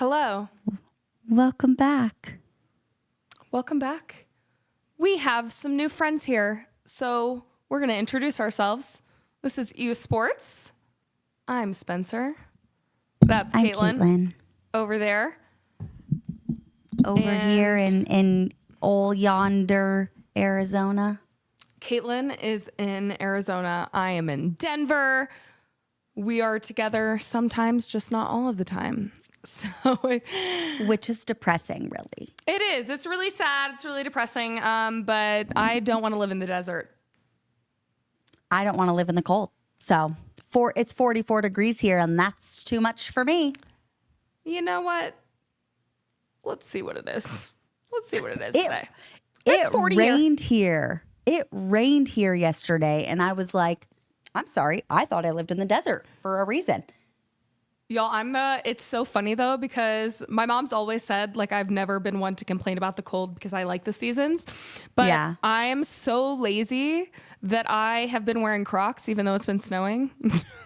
Hello. Welcome back. Welcome back. We have some new friends here, so we're going to introduce ourselves. This is EU Sports. I'm Spencer. That's I'm Caitlin. Over there. Over here in old yonder, Arizona. Caitlin is in Arizona. I am in Denver. We are together sometimes, just not all of the time. So, which is depressing, really. It is. It's really sad. It's really depressing. But I don't want to live in the desert. I don't want to live in the cold. So it's 44 degrees here, and that's too much for me. You know what? Let's see what it is. Let's see what it is today. It's 40 rained here. It rained here yesterday, and I was like, I'm sorry. I thought I lived in the desert for a reason. Y'all, it's so funny though, because my mom's always said, like, I've never been one to complain about the cold because I like the seasons. But yeah. I am so lazy that I have been wearing Crocs even though it's been snowing.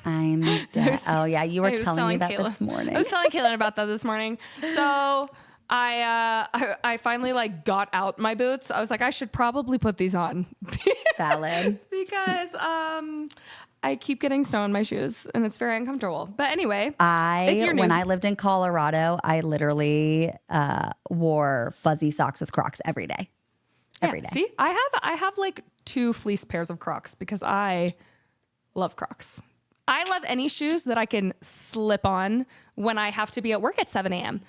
I'm dead. Oh yeah, you were telling me that Caitlin, this morning. I was telling Caitlin about that this morning. So I finally like got out my boots. I was like, I should probably put these on. Valid. Because I keep getting snow in my shoes and it's very uncomfortable. But anyway, when I lived in Colorado, I literally wore fuzzy socks with Crocs every day. Every day. See, I have like 2 fleece pairs of Crocs because I love Crocs. I love any shoes that I can slip on when I have to be at work at 7 a.m.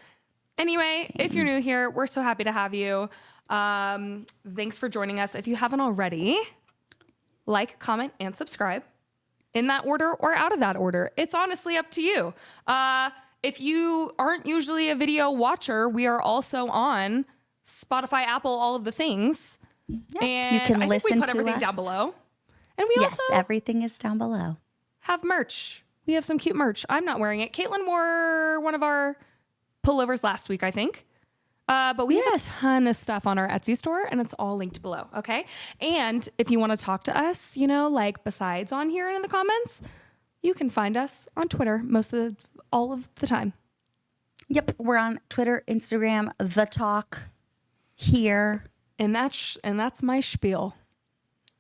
Anyway, if you're new here, we're so happy to have you. Thanks for joining us. If you haven't already, like, comment, and subscribe. In that order or out of that order. It's honestly up to you. If you aren't usually a video watcher, we are also on Spotify, Apple, all of the things. Yeah, and you can I listen think we put to everything us. down below. And we also everything is down below. Have merch. We have some cute merch. I'm not wearing it. Caitlin wore one of our pullovers last week, I think. But we have a ton of stuff on our Etsy store, and it's all linked below, okay? And if you want to talk to us, like besides on here and in the comments, you can find us on Twitter all of the time. Yep, we're on Twitter, Instagram, The Talk, here. And that's my spiel.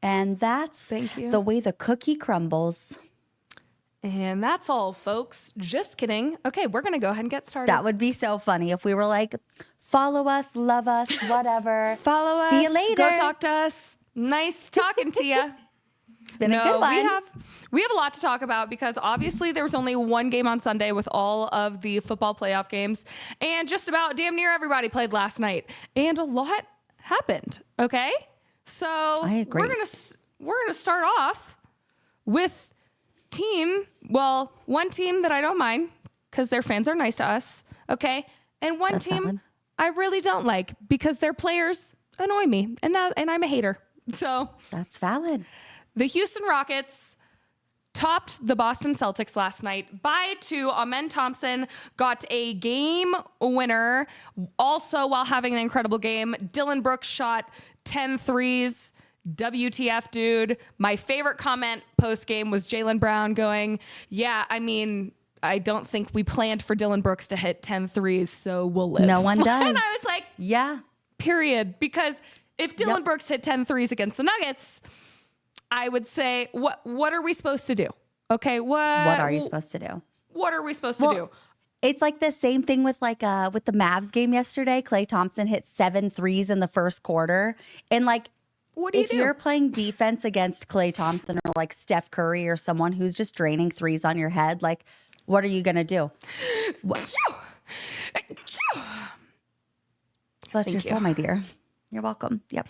And that's Thank you. The way the cookie crumbles. And that's all, folks. Just kidding. Okay, we're going to go ahead and get started. That would be so funny if we were like, follow us, love us, whatever. Follow us. See you later. Go talk to us. Nice talking to you. It's been a good one. We have a lot to talk about because obviously there was only one game on Sunday with all of the football playoff games. And just about damn near everybody played last night. And a lot happened, okay? So I agree. We're gonna start off with one team that I don't mind because their fans are nice to us, okay? And one team valid. I really don't like because their players annoy me, and I'm a hater. So that's valid. The Houston Rockets topped the Boston Celtics last night by 2. Amen Thompson got a game winner also while having an incredible game. Dylan Brooks shot 10 threes. WTF, dude. My favorite comment post-game was Jaylen Brown going, I don't think we planned for Dylan Brooks to hit 10 threes, so we'll live. No one does. And I was like, yeah. Period. Because if Dylan Brooks hit 10 threes against the Nuggets, I would say, what are we supposed to do? Okay, what are you supposed to do? What are we supposed to do? It's like the same thing with with the Mavs game yesterday. Klay Thompson hit 7 threes in the first quarter. And what do you if you're playing defense against Klay Thompson or like Steph Curry or someone who's just draining threes on your head, what are you going to do? Bless your soul, my dear. You're welcome. Yep.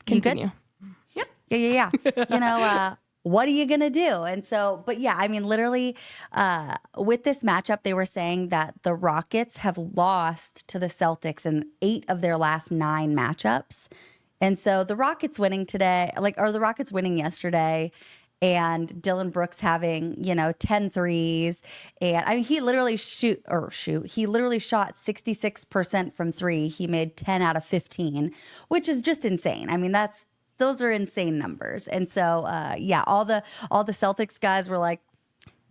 Continue. Yep. Yeah. What are you going to do? And so, but yeah, I mean, literally with this matchup, they were saying that the Rockets have lost to the Celtics in 8 of their last 9 matchups. And so the Rockets winning today, the Rockets winning yesterday, and Dylan Brooks having, 10 threes. And I mean, he literally shot 66% from 3. He made 10 out of 15, which is just insane. I mean, those are insane numbers. And so, all the Celtics guys were like,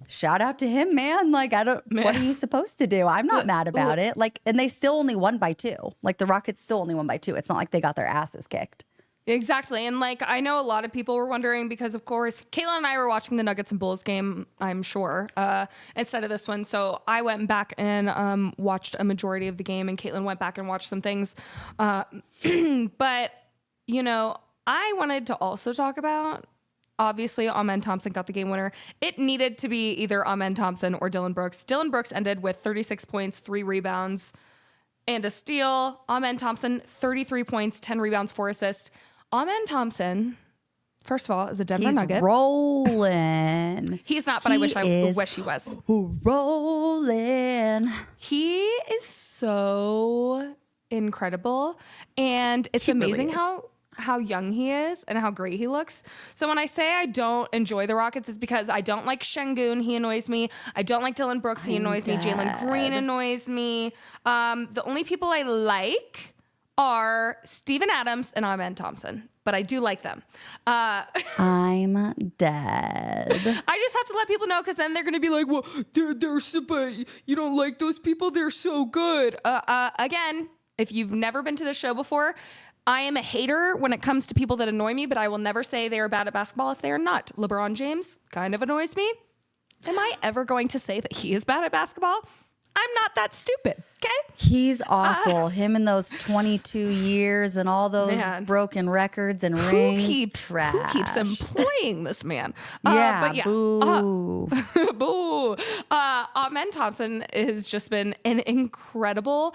shout out to him, man. Like, what are you supposed to do? I'm not mad about it. Like, and they still only won by 2. Like, the Rockets still only won by 2. It's not like they got their asses kicked. Exactly. And like, I know a lot of people were wondering because, of course, Kayla and I were watching the Nuggets and Bulls game, I'm sure, instead of this one. So I went back and watched a majority of the game, and Caitlin went back and watched some things. But, you know, I wanted to also talk about, obviously, Amen Thompson got the game winner. It needed to be either Amen Thompson or Dylan Brooks. Dylan Brooks ended with 36 points, 3 rebounds, and a steal. Amen Thompson, 33 points, 10 rebounds, 4 assists. Amen Thompson, first of all, is a Denver Nugget. He's rolling. He's not, but I wish he was. Rolling. He is so incredible, and it's amazing how young he is and how great he looks. So when I say I don't enjoy the Rockets, it's because I don't like Şengün. He annoys me. I don't like Dylan Brooks. He annoys me. Jalen Green annoys me. The only people I like are Steven Adams and Amen Thompson, but I do like them. I'm dead. I just have to let people know, because then they're going to be like, well, they're so, but you don't like those people? They're so good. Again, if you've never been to the show before, I am a hater when it comes to people that annoy me, but I will never say they are bad at basketball if they are not. LeBron James kind of annoys me. Am I ever going to say that he is bad at basketball? I'm not that stupid, okay? He's awful. Him and those 22 years and all those broken records and rings. Who keeps employing this man? But yeah, boo. Boo. Amen Thompson has just been an incredible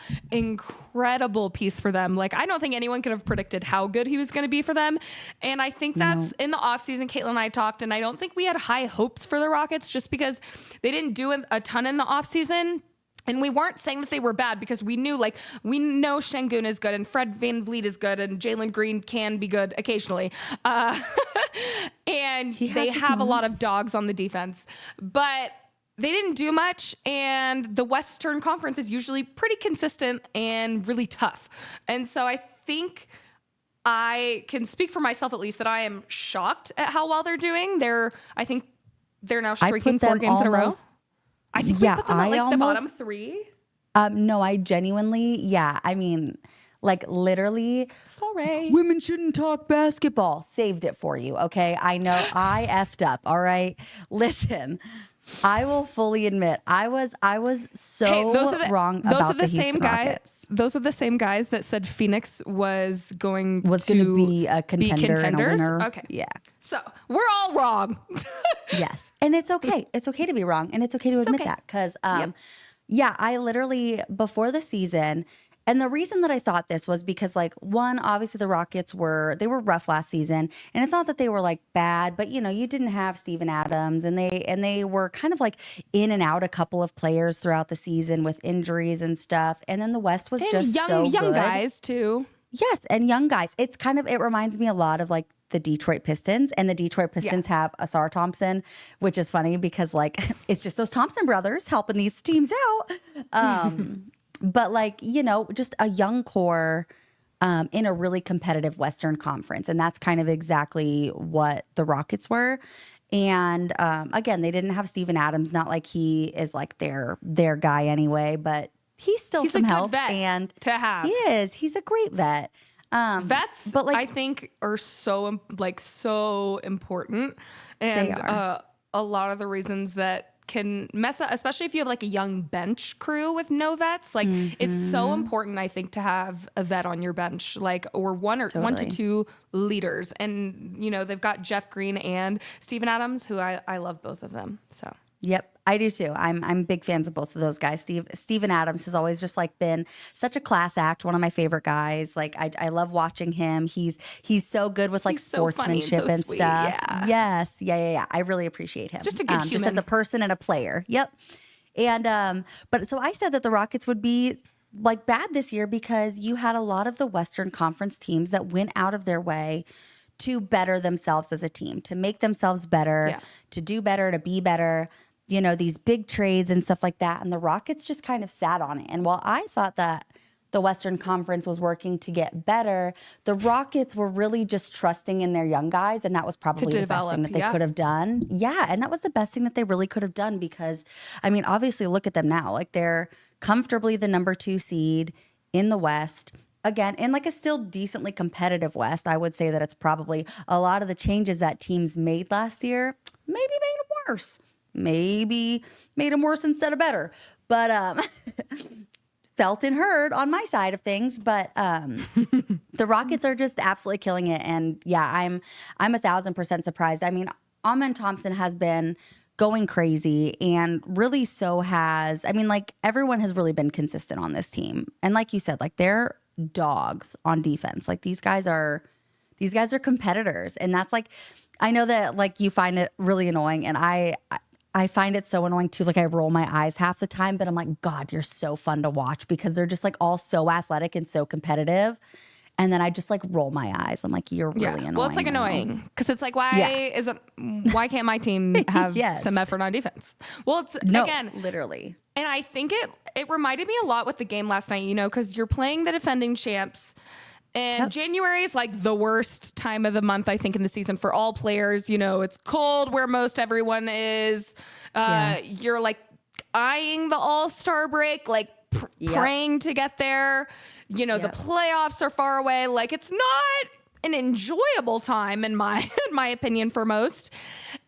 piece for them. Like, I don't think anyone could have predicted how good he was going to be for them. And I think that's in the offseason, Caitlin and I talked, and I don't think we had high hopes for the Rockets just because they didn't do a ton in the offseason. And we weren't saying that they were bad, because we know Şengün is good and Fred VanVleet is good and Jalen Green can be good occasionally. And they have a lot of dogs on the defense. But they didn't do much, and the Western Conference is usually pretty consistent and really tough. And so I think I can speak for myself, at least, that I am shocked at how well they're doing. I think they're now streaking 4 games in a row. I think we put them at the bottom 3. No, I genuinely, I mean, like, literally. Sorry. Women shouldn't talk basketball. Saved it for you, okay? I know I effed up, all right? Listen, I will fully admit, I was so wrong about the Houston Rockets. Those are the same guys that said Phoenix was going to be a contender and a winner. Okay. Yeah. So we're all wrong. Yes. And it's okay. It's okay to be wrong. And it's okay to admit that. Because, I literally, before the season, and the reason that I thought this was because, like, one, obviously the Rockets were rough last season. And it's not that they were, like, bad, but, you know, you didn't have Steven Adams. And they were kind of, like, in and out a couple of players throughout the season with injuries and stuff. And then the West was just so good. Young guys, too. Yes, and young guys. It reminds me a lot of, like, the Detroit Pistons, and the Detroit Pistons have Asar Thompson, which is funny because, like, it's just those Thompson brothers helping these teams out. But, like, you know, just a young core in a really competitive Western Conference. And that's kind of exactly what the Rockets were. And again, they didn't have Steven Adams, not like he is like their guy anyway, but he's some help. Vet and to have. He is. He's a great vet. Vets, but, like, I think are so important, and a lot of the reasons that can mess up, especially if you have, like, a young bench crew with no vets. Like, it's so important, I think, to have a vet on your bench, like, or one to two leaders. And, you know, they've got Jeff Green and Steven Adams, who I love both of them. So. Yep, I do too. I'm big fans of both of those guys. Steven Adams has always just, like, been such a class act, one of my favorite guys. Like, I love watching him. He's so good with, like, sportsmanship and stuff. Yeah. Yes, yeah. I really appreciate him. Just a good human, just as a person and a player. Yep. And but so I said that the Rockets would be, like, bad this year because you had a lot of the Western Conference teams that went out of their way to better themselves as a team, to make themselves better, to do better, to be better. You know, these big trades and stuff like that. And the Rockets just kind of sat on it. And while I thought that the Western Conference was working to get better, the Rockets were really just trusting in their young guys, and that was probably the best thing that they could have done. Yeah, and that was the best thing that they really could have done because, I mean, obviously look at them now. Like they're comfortably the number 2 seed in the West. Again, in like a still decently competitive West, I would say that it's probably a lot of the changes that teams made last year maybe made them worse. Maybe made them worse instead of better. But felt and heard on my side of things, but the Rockets are just absolutely killing it. And yeah, I'm 1,000% surprised. I mean, Amen Thompson has been going crazy, and really so has, I mean, like everyone has really been consistent on this team. And like you said, like they're dogs on defense. Like these guys are competitors. And that's like, I know that like you find it really annoying, and I find it so annoying too. Like I roll my eyes half the time, but I'm like, God, you're so fun to watch because they're just like all so athletic and so competitive. And then I just like roll my eyes. I'm like, you're really annoying. Well, it's like annoying because it's like, why can't my team have some effort on defense? Well, it's again, literally. And I think it reminded me a lot with the game last night, you know, because you're playing the defending champs. And January is like the worst time of the month, I think, in the season for all players. You know, it's cold where most everyone is. You're like eyeing the All-Star break, like praying to get there. You know, the playoffs are far away. Like it's not an enjoyable time in my opinion for most.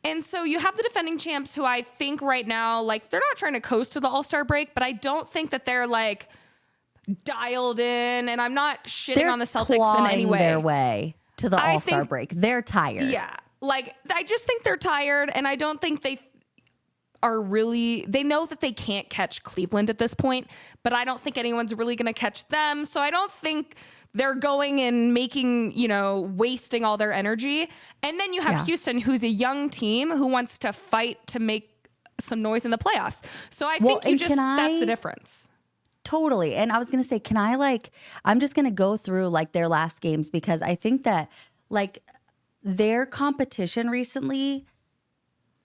And so you have the defending champs who I think right now, like they're not trying to coast to the All-Star break, but I don't think that they're like dialed in, and I'm not shitting on the Celtics in any way. Their way to the All-Star break. They're tired. Yeah. Like I just think they're tired, and I don't think they are really, they know that they can't catch Cleveland at this point, but I don't think anyone's really going to catch them. So I don't think they're going and making, you know, wasting all their energy. And then you have Houston, who's a young team who wants to fight to make some noise in the playoffs. So I think that's the difference. Totally. And I was going to say, I'm just going to go through like their last games because I think that like their competition recently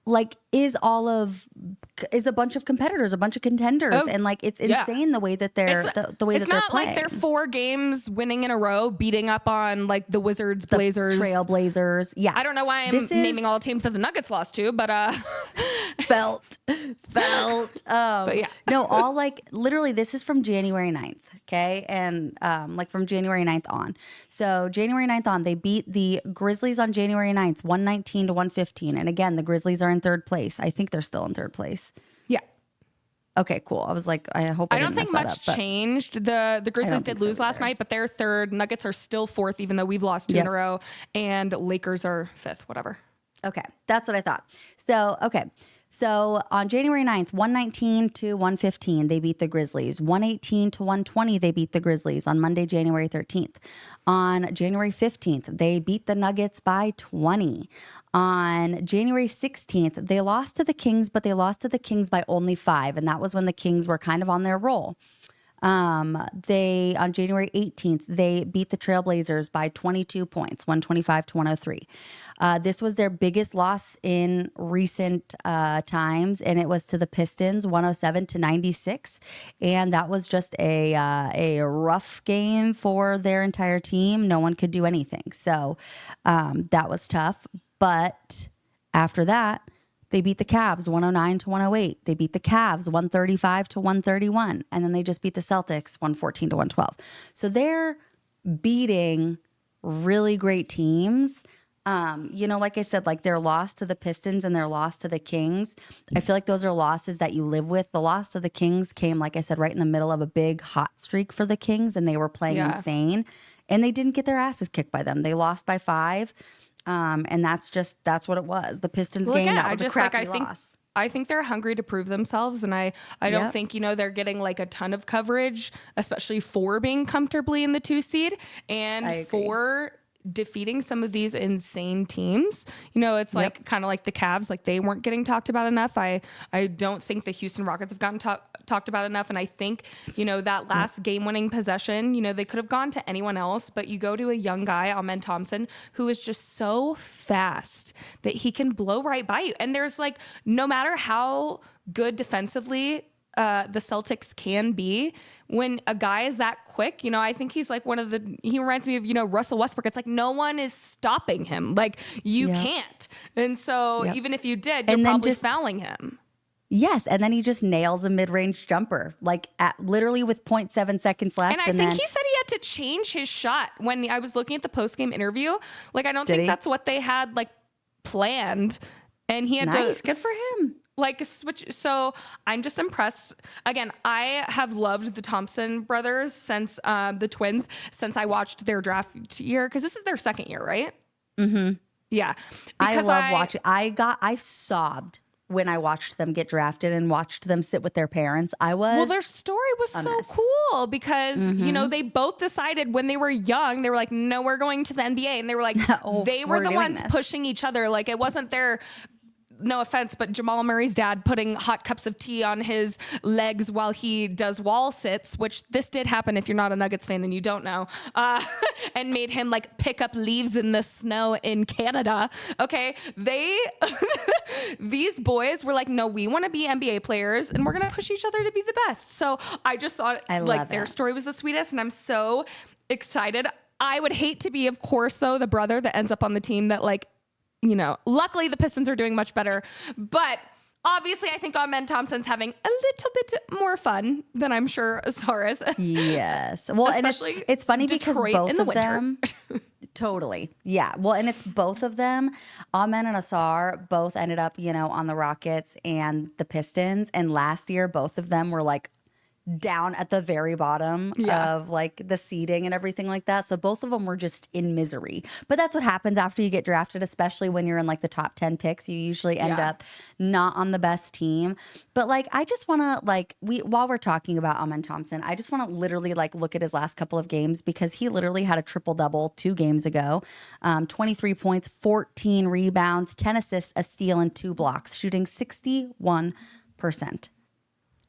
like is a bunch of competitors, a bunch of contenders. And like, it's insane the way that they're, the way that they're playing. It's not like they're 4 games winning in a row, beating up on like the Wizards, Blazers, Trailblazers. Yeah. I don't know why I'm naming all the teams that the Nuggets lost to, but felt. But yeah. No, all like literally this is from January 9th. Okay. And like from January 9th on. So January 9th on, they beat the Grizzlies on January 9th, 119-115. And again, the Grizzlies are in 3rd place. I think they're still in 3rd place. Yeah. Okay, cool. I was like, I hope I don't think much changed. The Grizzlies did lose last night, but they're 3rd. Nuggets are still 4th, even though we've lost 2 in a row. And Lakers are 5th, whatever. Okay. That's what I thought. So, okay. So on January 9th, 119-115, they beat the Grizzlies. 118-120, they beat the Grizzlies on Monday, January 13th. On January 15th, they beat the Nuggets by 20. On January 16th, they lost to the Kings, but they lost to the Kings by only 5. And that was when the Kings were kind of on their roll. On January 18th, they beat the Trailblazers by 22 points, 125-103. This was their biggest loss in recent times, and it was to the Pistons, 107-96. And that was just a rough game for their entire team. No one could do anything. So that was tough. But after that, they beat the Cavs 109-108. They beat the Cavs 135-131. And then they just beat the Celtics 114-112. So they're beating really great teams. You know, like I said, like their loss to the Pistons and their loss to the Kings, I feel like those are losses that you live with. The loss to the Kings came, like I said, right in the middle of a big hot streak for the Kings, and they were playing insane. And they didn't get their asses kicked by them. They lost by 5. And that's what it was. The Pistons game, that was a crappy loss. I think they're hungry to prove themselves, and I don't think, you know, they're getting like a ton of coverage, especially for being comfortably in the 2 seed and for defeating some of these insane teams. You know, it's like kind of like the Cavs, like they weren't getting talked about enough. I don't think the Houston Rockets have gotten talked about enough. And I think, you know, that last game-winning possession, you know, they could have gone to anyone else, but you go to a young guy, Amen Thompson, who is just so fast that he can blow right by you. And there's like, no matter how good defensively the Celtics can be when a guy is that quick. You know, I think he's like he reminds me of, you know, Russell Westbrook. It's like no one is stopping him. Like you can't. And so even if you did, you're probably fouling him. Yes, and then he just nails a mid-range jumper, like literally with 0.7 seconds left. And I think he said he had to change his shot when I was looking at the post-game interview. Like, I don't think that's what they had, like, planned. And he had to... Good for him. Like, switch. So I'm just impressed. Again, I have loved the Thompson brothers since the twins, since I watched their draft year, because this is their second year, right? Mm-hmm. Yeah. I love watching. I sobbed when I watched them get drafted and watched them sit with their parents. Well, their story was so cool because, you know, they both decided when they were young, they were like, no, we're going to the NBA. And they were like, they were the ones pushing each other. Like, it wasn't their... No offense, but Jamal Murray's dad putting hot cups of tea on his legs while he does wall sits, which this did happen if you're not a Nuggets fan and you don't know, and made him like pick up leaves in the snow in Canada. Okay. These boys were like, no, we want to be NBA players and we're going to push each other to be the best. So I just thought like their story was the sweetest and I'm so excited. I would hate to be, of course, though, the brother that ends up on the team that like, you know, luckily the Pistons are doing much better, but obviously I think Amen Thompson's having a little bit more fun than I'm sure Asar is. Yes. Well, especially and it's funny Detroit because both in the of winter. them totally. Yeah. Well, and it's both of them, Amen and Asar, both ended up, you know, on the Rockets and the Pistons. And last year, both of them were like down at the very bottom of like the seeding and everything like that. So both of them were just in misery. But that's what happens after you get drafted, especially when you're in like the top 10 picks. You usually end up not on the best team. But like, I just want to like, while we're talking about Amen Thompson, I just want to literally like look at his last couple of games because he literally had a triple-double 2 games ago. 23 points, 14 rebounds, 10 assists, a steal, and 2 blocks, shooting 61%.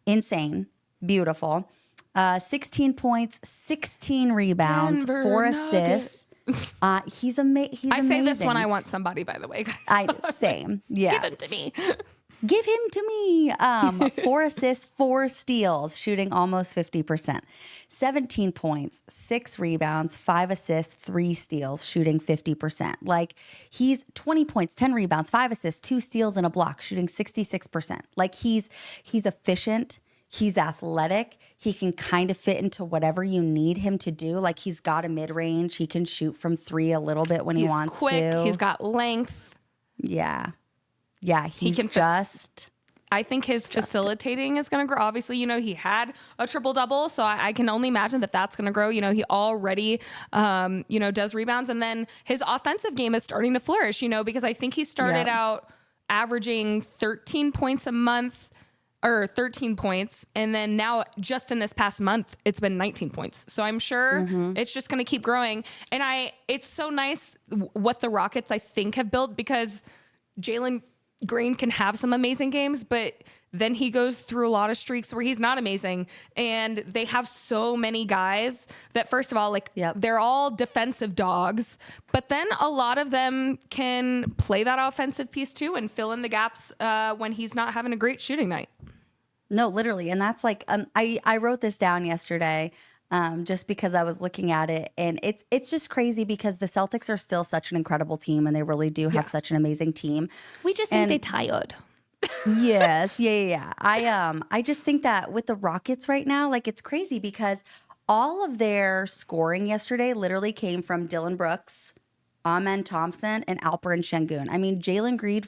Insane. Beautiful. 16 points, 16 rebounds, Denver 4 assists. He's amazing. I say this when I want somebody, by the way, guys. Same. Yeah. Give him to me. Give him to me. 4 assists, 4 steals, shooting almost 50%. 17 points, 6 rebounds, 5 assists, 3 steals, shooting 50%. Like he's 20 points, 10 rebounds, 5 assists, 2 steals, and a block, shooting 66%. Like he's efficient. He's athletic. He can kind of fit into whatever you need him to do. Like he's got a mid-range. He can shoot from 3 a little bit when he wants quick, to. He's got length. Yeah. Yeah, he's I think his facilitating is going to grow. Obviously, you know, he had a triple-double, so I can only imagine that that's going to grow. You know, he already, you know, does rebounds. And then his offensive game is starting to flourish, you know, because I think he started out averaging 13 points a month, or 13 points. And then now just in this past month, it's been 19 points. So I'm sure it's just going to keep growing. And it's so nice what the Rockets, I think, have built because Jalen Green can have some amazing games, but then he goes through a lot of streaks where he's not amazing. And they have so many guys that, first of all, like they're all defensive dogs, but then a lot of them can play that offensive piece too and fill in the gaps when he's not having a great shooting night. No, literally. And that's like, I wrote this down yesterday just because I was looking at it. And it's just crazy because the Celtics are still such an incredible team and they really do have such an amazing team. We just think they're tired. Yes. Yeah. I just think that with the Rockets right now, like it's crazy because all of their scoring yesterday literally came from Dylan Brooks, Amen Thompson, and Alperen Şengün. I mean, Jalen Green,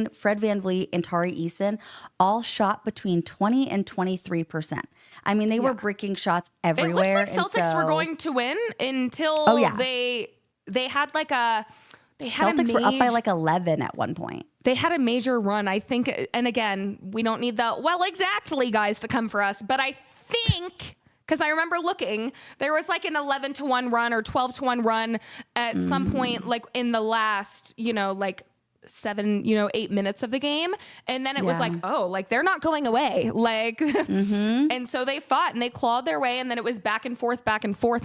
Fred VanVleet, and Tari Eason all shot between 20 and 23%. I mean, they were bricking shots everywhere. It looked like Celtics were going to win until they had like a... Celtics were up by like 11 at one point. They had a major run, I think. And again, we don't need the, well, exactly guys to come for us. But I think, because I remember looking, there was like an 11-1 run or 12-1 run at some point, like in the last, you know, like 8 minutes of the game. And then it was like, oh, like they're not going away. Like, and so they fought and they clawed their way. And then it was back and forth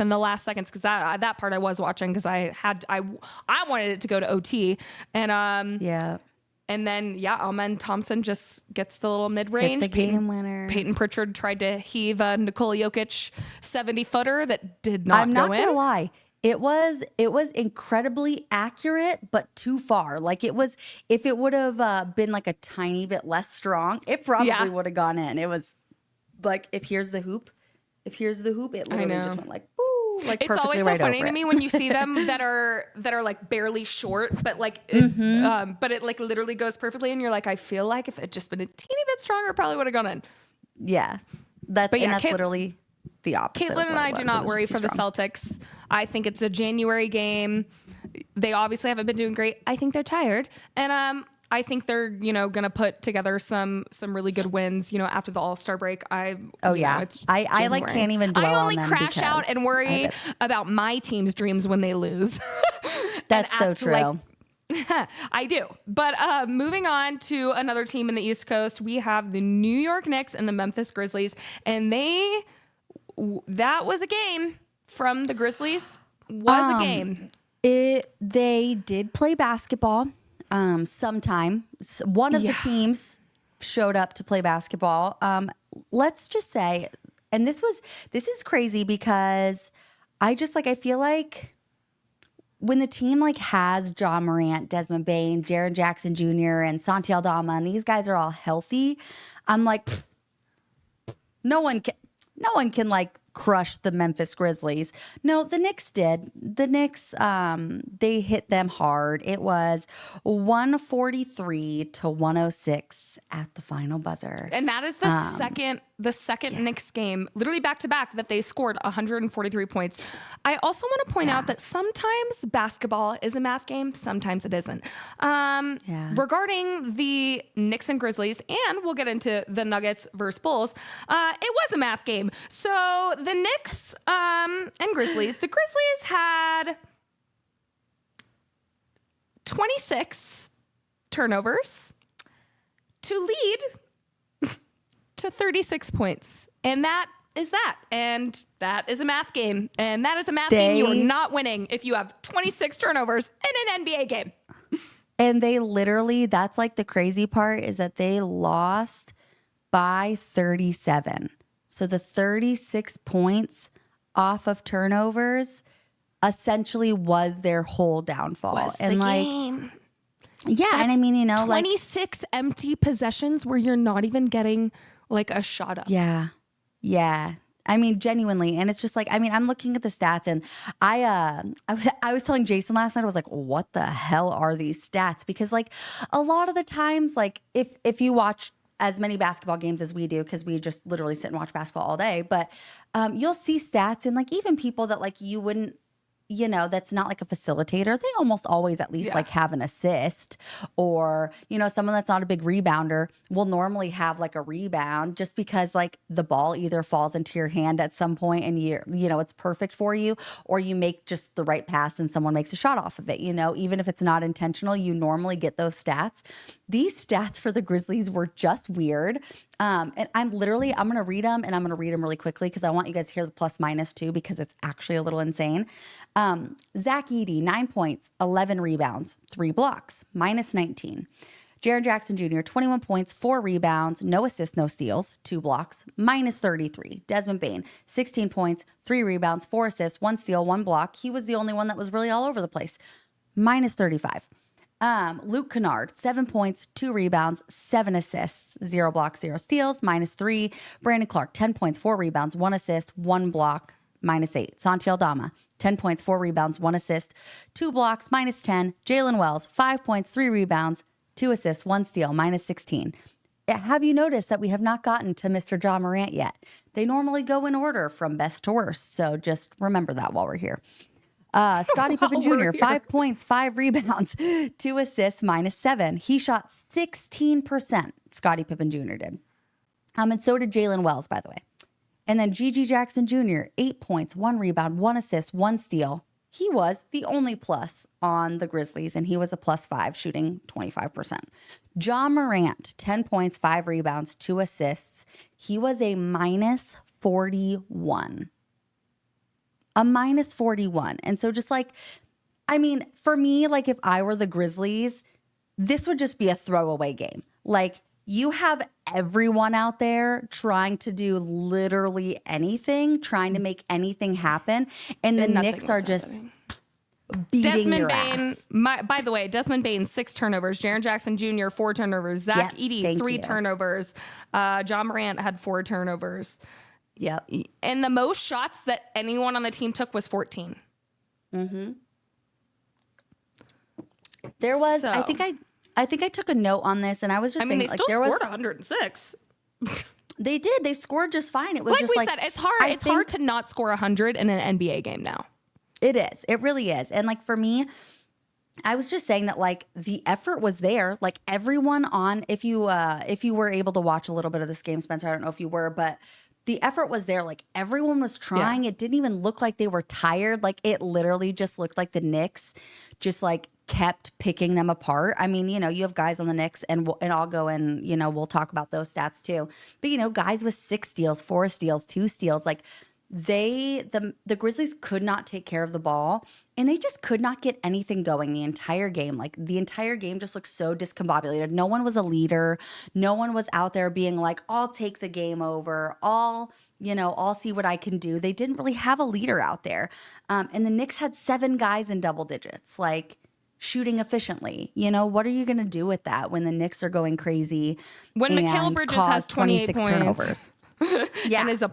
in the last seconds. Cause that part I was watching cause I wanted it to go to OT and, And then, Amen Thompson just gets the little mid-range. Hit the game winner. Peyton Pritchard tried to heave a Nikola Jokic 70-footer that did not go in. I'm not going to lie. It was incredibly accurate, but too far. Like it was, if it would have been like a tiny bit less strong, it probably would have gone in. It was like, if here's the hoop, it literally just went like, woo, like it's perfectly always right so funny over to it. me when you see them that are like barely short, but like, but it like literally goes perfectly, and you're like, I feel like if it just been a teeny bit stronger, it probably would have gone in. Yeah, that's literally the opposite. Caitlin and I do not worry for the Celtics. I think it's a January game. They obviously haven't been doing great. I think they're tired, and I think they're gonna put together some really good wins. After the All-Star break. I like can't even dwell on them. I only crash out and worry about my team's dreams when they lose. That's so true. I do. But moving on to another team in the East Coast, we have the New York Knicks and the Memphis Grizzlies, and that was a game from the Grizzlies. A game. They did play basketball. Sometime one of the teams showed up to play basketball. Let's just say, and this is crazy because I feel like when the team like has John Morant, Desmond Bane, Jaren Jackson Jr., and Santi Aldama, and these guys are all healthy, I'm like, no one can like crush the Memphis Grizzlies. No, the Knicks did. The Knicks, they hit them hard. It was 143-106 at the final buzzer. And that is the second Knicks game, literally back to back, that they scored 143 points. I also want to point out that sometimes basketball is a math game, sometimes it isn't. Regarding the Knicks and Grizzlies, and we'll get into the Nuggets versus Bulls, it was a math game. So the Knicks and Grizzlies, the Grizzlies had 26 turnovers to lead to 36 points. And that is that. And that is a math game. And that is a math game you are not winning if you have 26 turnovers in an NBA game. And they literally, that's like the crazy part, is that they lost by 37. So the 36 points off of turnovers essentially was their whole downfall. Game. Yeah, that's and I mean, 26 empty possessions where you're not even getting like a shot up. Yeah. I mean, genuinely. And it's just like, I mean, I'm looking at the stats, and I was telling Jason last night, I was like, what the hell are these stats? Because like a lot of the times, like if you watch as many basketball games as we do, because we just literally sit and watch basketball all day, but you'll see stats, and like even people that like you wouldn't, that's not like a facilitator, they almost always at least like have an assist, or, someone that's not a big rebounder will normally have like a rebound, just because like the ball either falls into your hand at some point and it's perfect for you, or you make just the right pass and someone makes a shot off of it. Even if it's not intentional, you normally get those stats. These stats for the Grizzlies were just weird. And I'm going to read them, and I'm going to read them really quickly because I want you guys to hear the plus minus too, because it's actually a little insane. Zach Edey, 9 points, 11 rebounds, 3 blocks, minus 19. Jaren Jackson Jr., 21 points, 4 rebounds, no assists, no steals, 2 blocks, minus 33. Desmond Bane, 16 points, 3 rebounds, 4 assists, 1 steal, 1 block. He was the only one that was really all over the place, minus 35. Luke Kennard, 7 points, 2 rebounds, 7 assists, 0 blocks, 0 steals, minus 3. Brandon Clark, 10 points, 4 rebounds, 1 assist, 1 block, minus 8. Santi Aldama, 10 points, 4 rebounds, 1 assist, 2 blocks, minus 10. Jalen Wells, 5 points, 3 rebounds, 2 assists, 1 steal, minus 16. Have you noticed that we have not gotten to Mr. John Morant yet? They normally go in order from best to worst, so just remember that while we're here. Scottie Pippen Jr., 5 points, 5 rebounds, 2 assists, minus 7. He shot 16%, Scottie Pippen Jr. did. And so did Jalen Wells, by the way. And then Gigi Jackson Jr., 8 points, 1 rebound, 1 assist, 1 steal. He was the only plus on the Grizzlies, and he was a plus 5, shooting 25%. John Morant, 10 points, 5 rebounds, 2 assists. He was a minus 41. A minus 41. And so just like, I mean, for me, like if I were the Grizzlies, this would just be a throwaway game. Like, you have everyone out there trying to do literally anything, trying to make anything happen, and the Knicks are just beating Desmond your Bane, ass. by the way, Desmond Bane, 6 turnovers. Jaren Jackson Jr., 4 turnovers. Zach Edey, 3 turnovers. John Morant had 4 turnovers. Yep. And the most shots that anyone on the team took was 14. Mm-hmm. There was, I think I took a note on this, and I was just saying, they like, still there scored was 106. They did. They scored just fine. It was Like just we like, said, it's hard. It's hard to not score 100 in an NBA game now. It is. It really is. And like, for me, I was just saying that, like, the effort was there. Like, everyone on, if you were able to watch a little bit of this game, Spencer, I don't know if you were, but the effort was there. Like, everyone was trying. It didn't even look like they were tired. Like, it literally just looked like the Knicks just like kept picking them apart. I mean, you know, you have guys on the Knicks, and I'll go and, you know, we'll talk about those stats too. But, you know, guys with 6 steals, 4 steals, 2 steals, like, the Grizzlies could not take care of the ball, and they just could not get anything going the entire game. Like, the entire game just looked so discombobulated. No one was a leader. No one was out there being like, I'll take the game over. I'll see what I can do. They didn't really have a leader out there. And the Knicks had 7 guys in double digits, like, shooting efficiently. You know, what are you going to do with that when the Knicks are going crazy? When Mikal Bridges has 28 points. Turnovers. Yeah. and as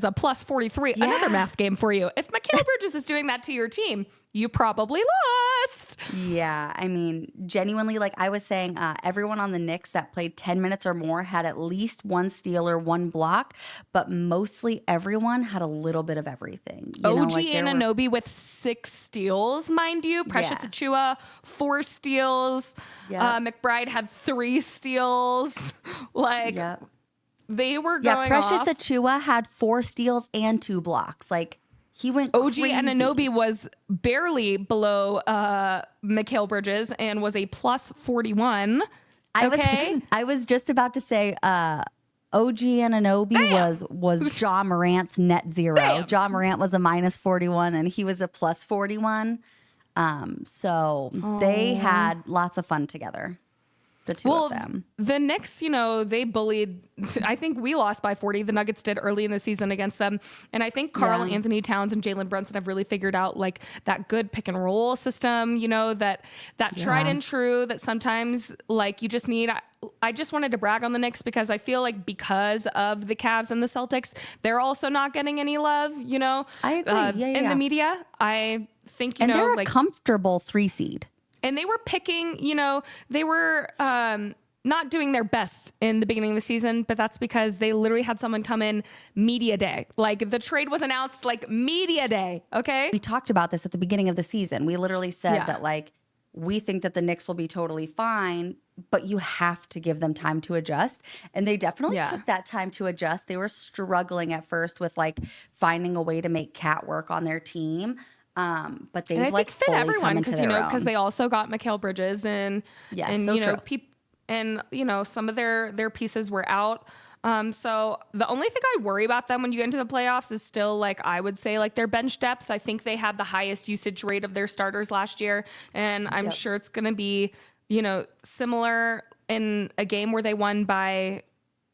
a plus 43, another math game for you. If Mikal Bridges is doing that to your team, you probably lost. Yeah, I mean, genuinely, like I was saying, everyone on the Knicks that played 10 minutes or more had at least 1 steal or 1 block, but mostly everyone had a little bit of everything. OG Anunoby with 6 steals, mind you. Precious Achiuwa, 4 steals. McBride had 3 steals. Like... Yep. They were going Precious off. Achiuwa had 4 steals and 2 blocks. Like, he went OG crazy. Anunoby was barely below Mikal Bridges and was a plus 41. I was just about to say OG Anunoby was Ja Morant's net zero. Ja Morant was a minus 41 and he was a plus 41. So they had lots of fun together. The two of them. The Knicks, you know, they bullied. I think we lost by 40. The Nuggets did early in the season against them. And I think Karl Anthony Towns and Jalen Brunson have really figured out like that good pick and roll system, you know, that tried and true that sometimes like you just need. I just wanted to brag on the Knicks because I feel like because of the Cavs and the Celtics, they're also not getting any love, you know. I agree. In the media. I think, you know, they're like a comfortable 3 seed. And they were picking, you know, they were not doing their best in the beginning of the season, but that's because they literally had someone come in media day. Like the trade was announced like media day, okay? We talked about this at the beginning of the season. We literally said that like we think that the Knicks will be totally fine, but you have to give them time to adjust. And they definitely took that time to adjust. They were struggling at first with like finding a way to make Cat work on their team. But they've like fit fully everyone come into because their you know own. Because they also got Mikal Bridges and so you know true. and you know some of their pieces were out. So the only thing I worry about them when you get into the playoffs is still like I would say like their bench depth. I think they had the highest usage rate of their starters last year, and I'm sure it's going to be you know similar in a game where they won by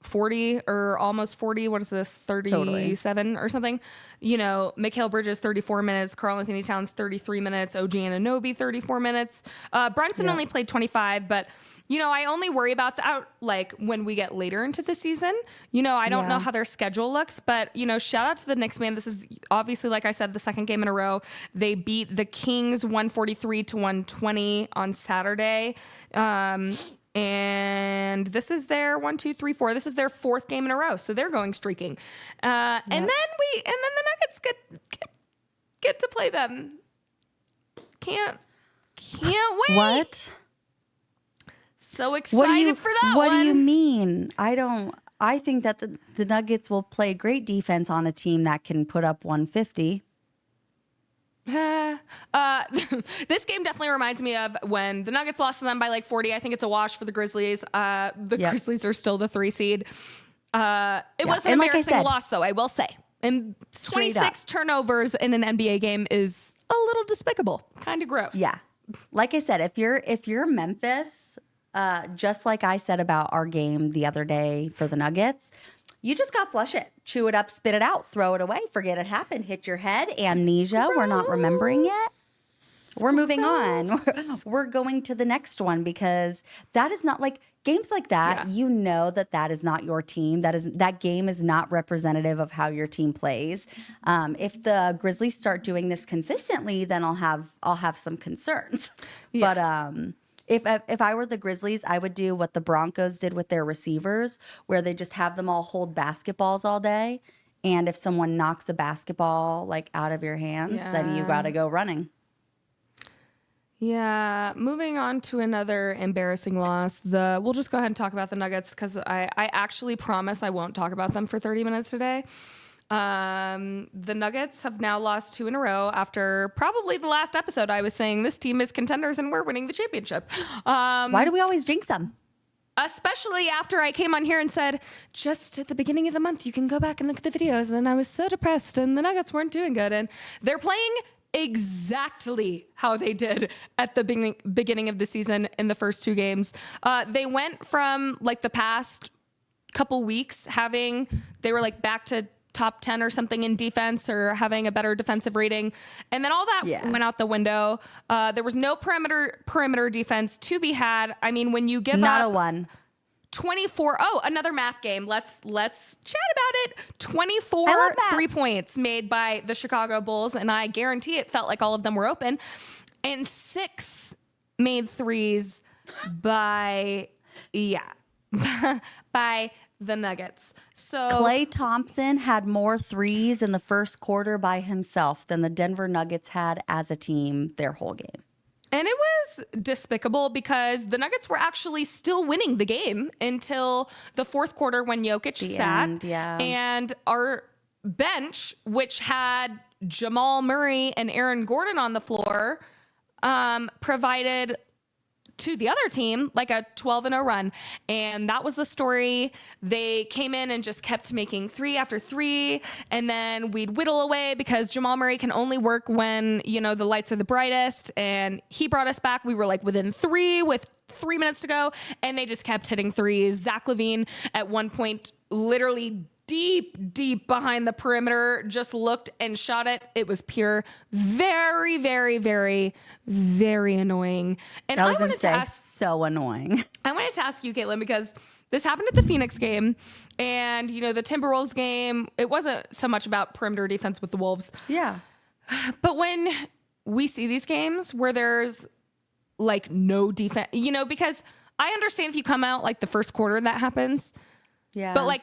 40 or almost 40. What is this? 37 or something. You know, Mikal Bridges 34 minutes, Karl Anthony Towns 33 minutes, OG Anunoby 34 minutes. Brunson only played 25, but you know, I only worry about that like when we get later into the season. You know, I don't know how their schedule looks, but you know, shout out to the Knicks, man. This is obviously, like I said, the second game in a row. They beat the Kings 143-120 on Saturday. And this is their 1, 2, 3, 4. This is their 4th game in a row, so they're going streaking. And then the Nuggets get to play them. Can't wait. What? So excited for that What one. do you mean? I think that the Nuggets will play great defense on a team that can put up 150. This game definitely reminds me of when the Nuggets lost to them by like 40. I think it's a wash for the Grizzlies. Grizzlies are still the 3 seed. It was an embarrassing loss, though, I will say. And 26 turnovers in an NBA game is a little despicable. Kind of gross. Yeah. like I said, if you're Memphis, just like I said about our game the other day for the Nuggets, you just got to flush it, chew it up, spit it out, throw it away, forget it happened, hit your head, amnesia. Gross. We're not remembering it. We're moving on. We're going to the next one because that is not like games like that. Yeah. You know that is not your team. That game is not representative of how your team plays. If the Grizzlies start doing this consistently, then I'll have some concerns. Yeah. But if I were the Grizzlies, I would do what the Broncos did with their receivers, where they just have them all hold basketballs all day. And if someone knocks a basketball like out of your hands, then you got to go running. Yeah, moving on to another embarrassing loss. We'll just go ahead and talk about the Nuggets because I actually promise I won't talk about them for 30 minutes today. The Nuggets have now lost 2 in a row after probably the last episode I was saying this team is contenders and we're winning the championship. Why do we always jinx them? Especially after I came on here and said, just at the beginning of the month, you can go back and look at the videos. And I was so depressed and the Nuggets weren't doing good. And they're playing exactly how they did at the beginning of the season in the first 2 games. They went from like the past couple weeks they were like back to top 10 or something in defense or having a better defensive rating. And then all that went out the window. There was no perimeter defense to be had. I mean, when you give not up a one. 24. Oh, another math game. Let's chat about it. 24 3 points made by the Chicago Bulls, and I guarantee it felt like all of them were open. And 6 made threes by by the Nuggets. So Klay Thompson had more threes in the first quarter by himself than the Denver Nuggets had as a team their whole game. And it was despicable because the Nuggets were actually still winning the game until the fourth quarter when Jokic sat. And our bench, which had Jamal Murray and Aaron Gordon on the floor, provided to the other team like a 12-0 run. And that was the story. They came in and just kept making 3 after 3. And then we'd whittle away because Jamal Murray can only work when, the lights are the brightest. And he brought us back. We were like within 3 with 3 minutes to go. And they just kept hitting threes. Zach LaVine at one point literally deep behind the perimeter, just looked and shot it. It was pure, very, very, very, very annoying. And I wanted to ask, so annoying. I wanted to ask you, Caitlin, because this happened at the Phoenix game and, the Timberwolves game, it wasn't so much about perimeter defense with the Wolves. Yeah. But when we see these games where there's like no defense, because I understand if you come out like the first quarter that happens. Yeah. But like,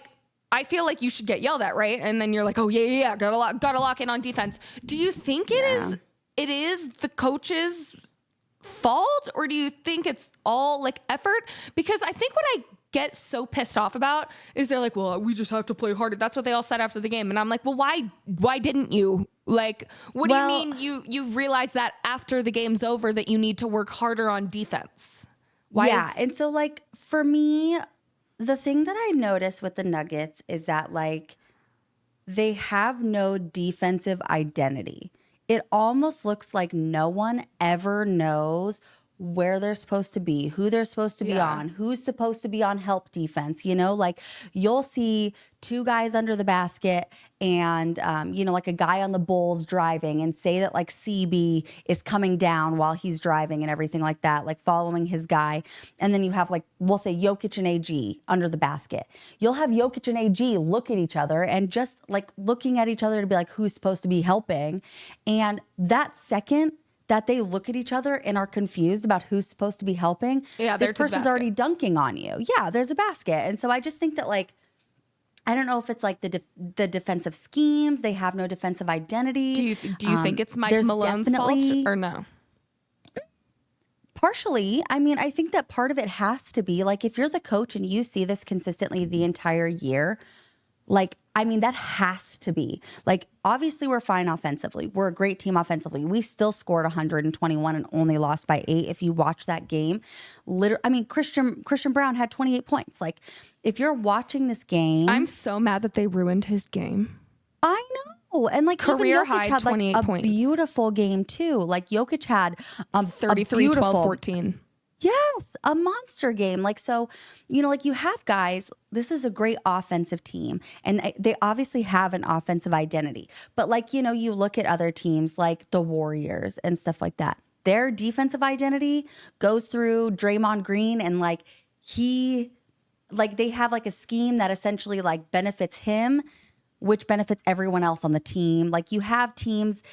I feel like you should get yelled at, right? And then you're like, oh yeah, gotta lock in on defense. Do you think it is the coach's fault, or do you think it's all like effort? Because I think what I get so pissed off about is they're like, well, we just have to play harder. That's what they all said after the game, and I'm like, well, why didn't you? Like, what do you mean you realize that after the game's over that you need to work harder on defense? And so like for me, the thing that I notice with the Nuggets is that, like, they have no defensive identity. It almost looks like no one ever knows where they're supposed to be, who they're supposed to be on, who's supposed to be on help defense. Like you'll see 2 guys under the basket and, like a guy on the Bulls driving and say that like CB is coming down while he's driving and everything like that, like following his guy. And then you have like, we'll say Jokic and AG under the basket. You'll have Jokic and AG look at each other and just like looking at each other to be like, who's supposed to be helping? And that second that they look at each other and are confused about who's supposed to be helping, this person's already dunking on you. Yeah, there's a basket. And so I just think that, like, I don't know if it's like the defensive schemes. They have no defensive identity. Do you think it's Mike Malone's fault or no? Partially. I mean, I think that part of it has to be, like, if you're the coach and you see this consistently the entire year, like, I mean, that has to be. Like, obviously, we're fine offensively. We're a great team offensively. We still scored 121 and only lost by 8. If you watch that game, Christian Brown had 28 points. Like, if you're watching this game, I'm so mad that they ruined his game. I and like Career even Jokic high had like 28 a points. beautiful game too. Like Jokic had 33, 12, 14. Yes, a monster game. Like, so, like you have guys, this is a great offensive team, and they obviously have an offensive identity. But like, you look at other teams like the Warriors and stuff like that. Their defensive identity goes through Draymond Green, and like they have like a scheme that essentially like benefits him, which benefits everyone else on the team. Like you have teams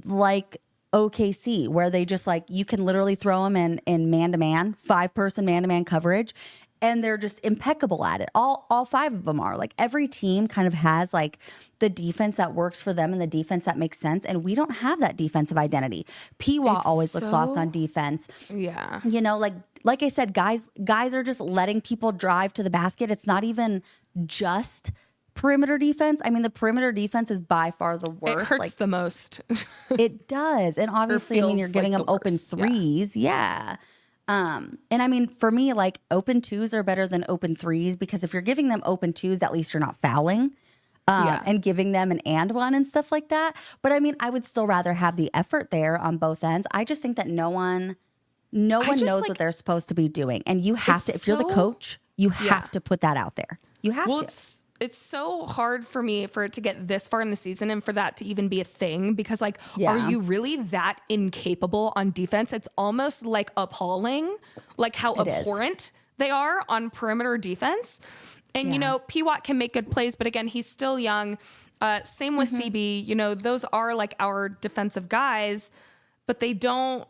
like OKC where they just like, you can literally throw them in man-to-man, 5-person man-to-man coverage, and they're just impeccable at it. All 5 of them are. Like every team kind of has like the defense that works for them and the defense that makes sense, and we don't have that defensive identity. P.W. always looks lost on defense. Yeah. Like I said, guys are just letting people drive to the basket. It's not even just perimeter defense. I mean, the perimeter defense is by far the worst. It hurts the most. It does. And obviously, I mean, you're giving them open threes. Yeah. And I mean, for me, like open twos are better than open threes, because if you're giving them open twos, at least you're not fouling and giving them an and one and stuff like that. But I mean, I would still rather have the effort there on both ends. I just think that no one knows what they're supposed to be doing. And you have to, if you're the coach, you have to put that out there. You have to. It's so hard for me for it to get this far in the season and for that to even be a thing, because like, are you really that incapable on defense? It's almost like appalling, like how abhorrent they are on perimeter defense. And, P-Watt can make good plays, but again, he's still young. Same with CB, those are like our defensive guys, but they don't,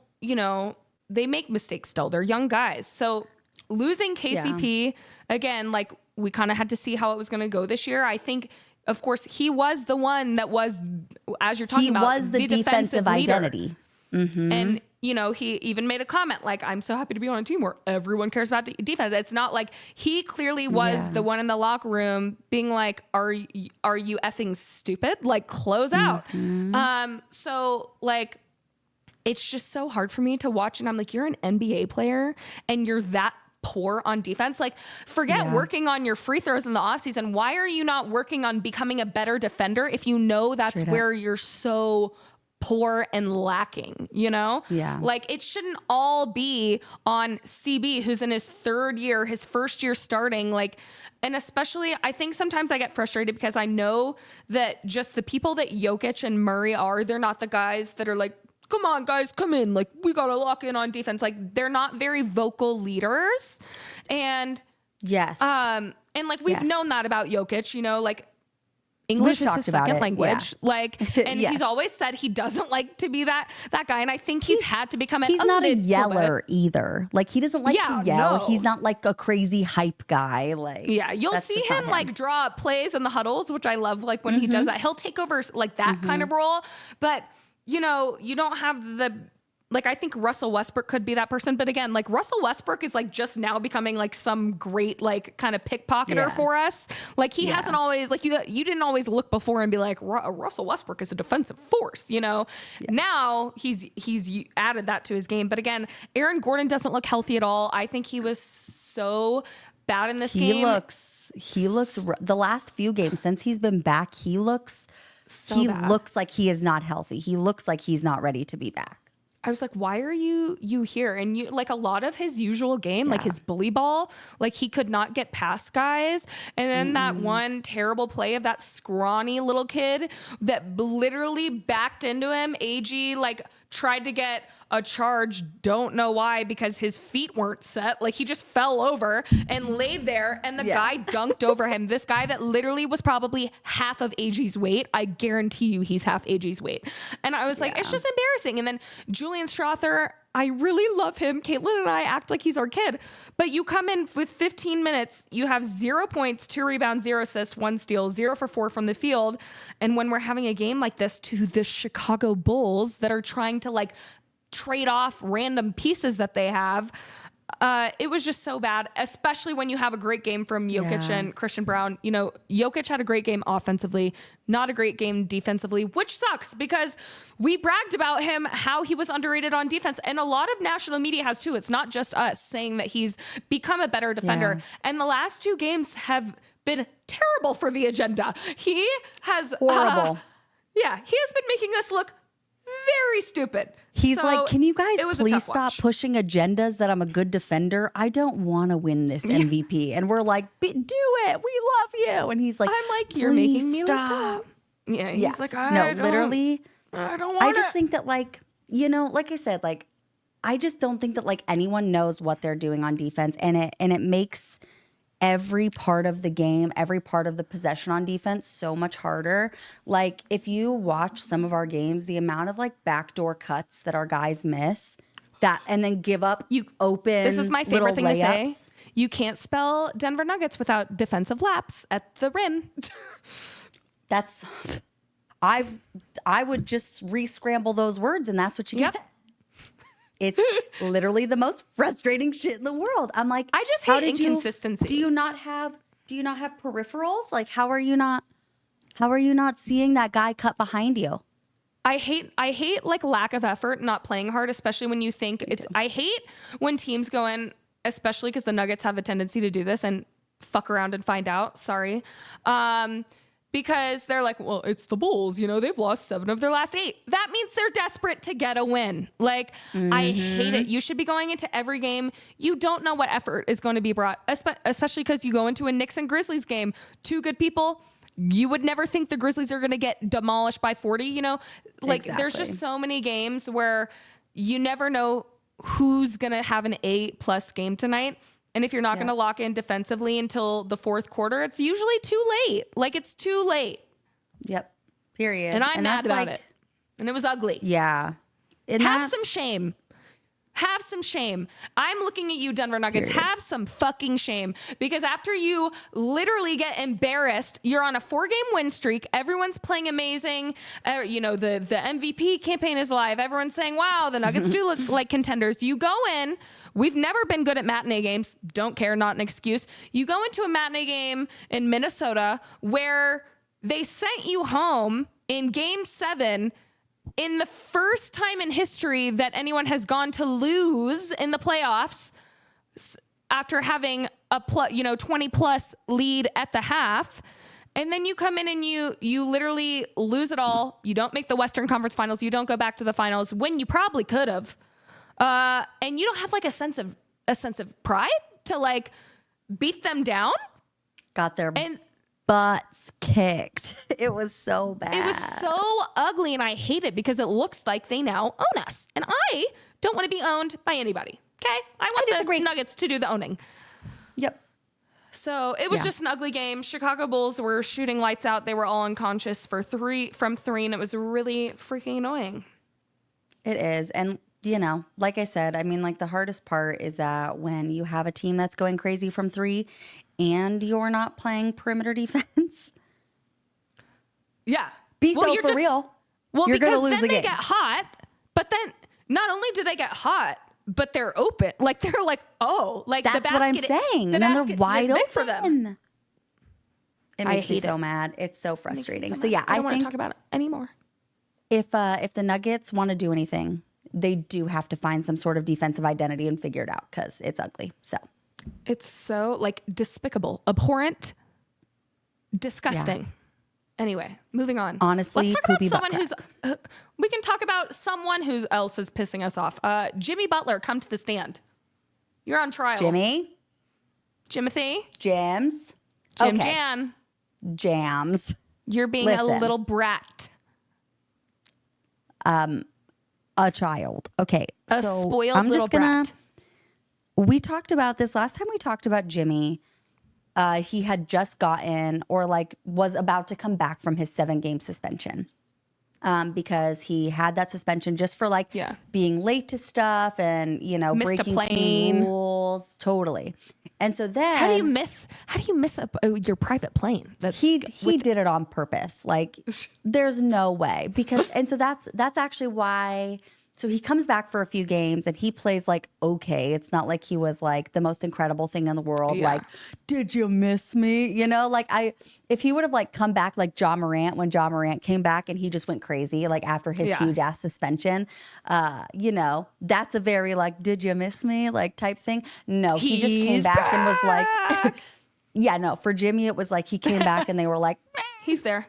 they make mistakes still. They're young guys. So losing KCP, again, like, we kind of had to see how it was going to go this year. I think, of course, he was the one that was, as you're talking about, he was the defensive identity. Mm-hmm. And, he even made a comment like, I'm so happy to be on a team where everyone cares about defense. It's not like he clearly was the one in the locker room being like, are you effing stupid? Like, close out. So like, it's just so hard for me to watch. And I'm like, you're an NBA player and you're that poor on defense. Like, forget working on your free throws in the offseason. Why are you not working on becoming a better defender if you know that's where you're so poor and lacking, Like, it shouldn't all be on CB, who's in his 3rd year, his 1st year starting, like, and especially I think sometimes I get frustrated because I know that just the people that Jokic and Murray are, they're not the guys that are like, come on, guys, come in. Like, we got to lock in on defense. Like, they're not very vocal leaders. And and like, we've known that about Jokic, like English is his second language. Yeah. Like, and he's always said he doesn't like to be that guy. And I think he's had to become he's not a yeller either. Like, he doesn't like to yell. No. He's not like a crazy hype guy. Like, you'll see him like draw up plays in the huddles, which I love. Like, when he does that, he'll take over like that kind of role. But you don't have like, I think Russell Westbrook could be that person. But again, like, Russell Westbrook is like just now becoming like some great, like, kind of pickpocketer for us. Like, he hasn't always, like, you didn't always look before and be like, Russell Westbrook is a defensive force, Now he's added that to his game. But again, Aaron Gordon doesn't look healthy at all. I think he was so bad in this game. He looks the last few games since he's been back, he looks like he is not healthy. He looks like he's not ready to be back. I was like, why are you here? And you, like, a lot of his usual game, like his bully ball, like, he could not get past guys. And then that one terrible play of that scrawny little kid that literally backed into him. AG like tried to get a charge, don't know why, because his feet weren't set. Like, he just fell over and laid there, and the guy dunked over him. This guy that literally was probably half of AG's weight. I guarantee you he's half AG's weight. And I was like, it's just embarrassing. And then Julian Strother, I really love him. Caitlin and I act like he's our kid. But you come in with 15 minutes, you have 0 points, 2 rebounds, 0 assists, 1 steal, 0 for 4 from the field. And when we're having a game like this to the Chicago Bulls that are trying to, like, trade off random pieces that they have, it was just so bad, especially when you have a great game from Jokic and Christian Brown. Jokic had a great game offensively, not a great game defensively, which sucks because we bragged about him, how he was underrated on defense. And a lot of national media has too. It's not just us saying that he's become a better defender. And the last 2 games have been terrible for the agenda. He has horrible. Yeah, he has been making us look very stupid. He's So like, can you guys it was a please tough stop watch. pushing agendas that I'm a good defender? I don't want to win this MVP. And we're like, do it. We love you. And he's like, I'm like, you're "Please making me look stop. dumb. Yeah, he's like, No, literally. I don't want I just think that, like, you know, like I said, like, I just don't think that like anyone knows what they're doing on defense, and it makes every part of the game, every part of the possession on defense so much harder. Like, if you watch some of our games, the amount of like backdoor cuts that our guys miss, that and then give up open. This is my favorite thing layups. to say. You can't spell Denver Nuggets without defensive laps at the rim. That's I would just re-scramble those words, and that's what you get. It's literally the most frustrating shit in the world. I'm like, I just how hate did inconsistency. Do you not have peripherals? Like, how are you not seeing that guy cut behind you? I hate like lack of effort, not playing hard, especially when you think it's. I hate when teams go in, especially because the Nuggets have a tendency to do this and fuck around and find out. Sorry. Because they're like, well, it's the Bulls, you know, they've lost 7 of their last 8. That means they're desperate to get a win. Like, I hate it. You should be going into every game. You don't know what effort is going to be brought, especially because you go into a Knicks and Grizzlies game. 2 good people. You would never think the Grizzlies are going to get demolished by 40, you know? Like, there's just so many games where you never know who's going to have an A+ game tonight. And if you're not going to lock in defensively until the 4th quarter, it's usually too late. Like, it's too late. Yep. Period. And I'm mad about it. And it was ugly. Yeah. And have some shame. Have some shame. I'm looking at you, Denver Nuggets. Period. Have some fucking shame. Because after you literally get embarrassed, you're on a 4-game win streak. Everyone's playing amazing. You know, the MVP campaign is live. Everyone's saying, wow, the Nuggets do look like contenders. You go in. We've never been good at matinee games. Don't care, not an excuse. You go into a matinee game in Minnesota where they sent you home in Game 7 in the first time in history that anyone has gone to lose in the playoffs after having a 20+ lead at the half. And then you come in and you literally lose it all. You don't make the Western Conference Finals. You don't go back to the finals when you probably could have. And you don't have like a sense of pride to like beat them down. Got their butts kicked. It was so bad. It was so ugly, and I hate it because it looks like they now own us. And I don't want to be owned by anybody. Okay? I want the Nuggets to do the owning. Yep. So it was just an ugly game. Chicago Bulls were shooting lights out. They were all unconscious from 3, and it was really freaking annoying. It is. And you know, like I said, I mean, like the hardest part is that when you have a team that's going crazy from 3 and you're not playing perimeter defense. Yeah. For real. Well, you're because gonna lose then the they game. get hot, but then not only do they get hot, but they're open. Like they're like, oh, like that's the basket, what I'm saying. The and then they're basket's wide this big open for them. It makes me so mad. It's so frustrating. So I don't want think to talk about it anymore. If the Nuggets want to do anything, they do have to find some sort of defensive identity and figure it out because it's ugly. So it's so like despicable, abhorrent, disgusting. Yeah. Anyway, moving on. Honestly, let's talk about someone who's. We can talk about someone who else is pissing us off. Jimmy Butler, come to the stand. You're on trial. Jimothy. Jams. Jams. You're being a little brat. A child. Okay. So spoiled I'm little just gonna. brat. We talked about this last time we talked about Jimmy. He had just gotten or like was about to come back from his 7-game suspension. Because he had that suspension just for like being late to stuff and, you know, missed breaking team rules. Totally. And so then how do you miss your private plane? He did it on purpose. Like there's no way because, and so that's actually why. So he comes back for a few games and he plays like, okay, it's not like he was like the most incredible thing in the world. Yeah. Like, did you miss me? You know, like if he would have like come back like Ja Morant when Ja Morant came back and he just went crazy, like after his huge ass suspension, you know, that's a very like, did you miss me? Like type thing. No, he just came back and was like, yeah, no, for Jimmy, it was like he came back and they were like, he's there.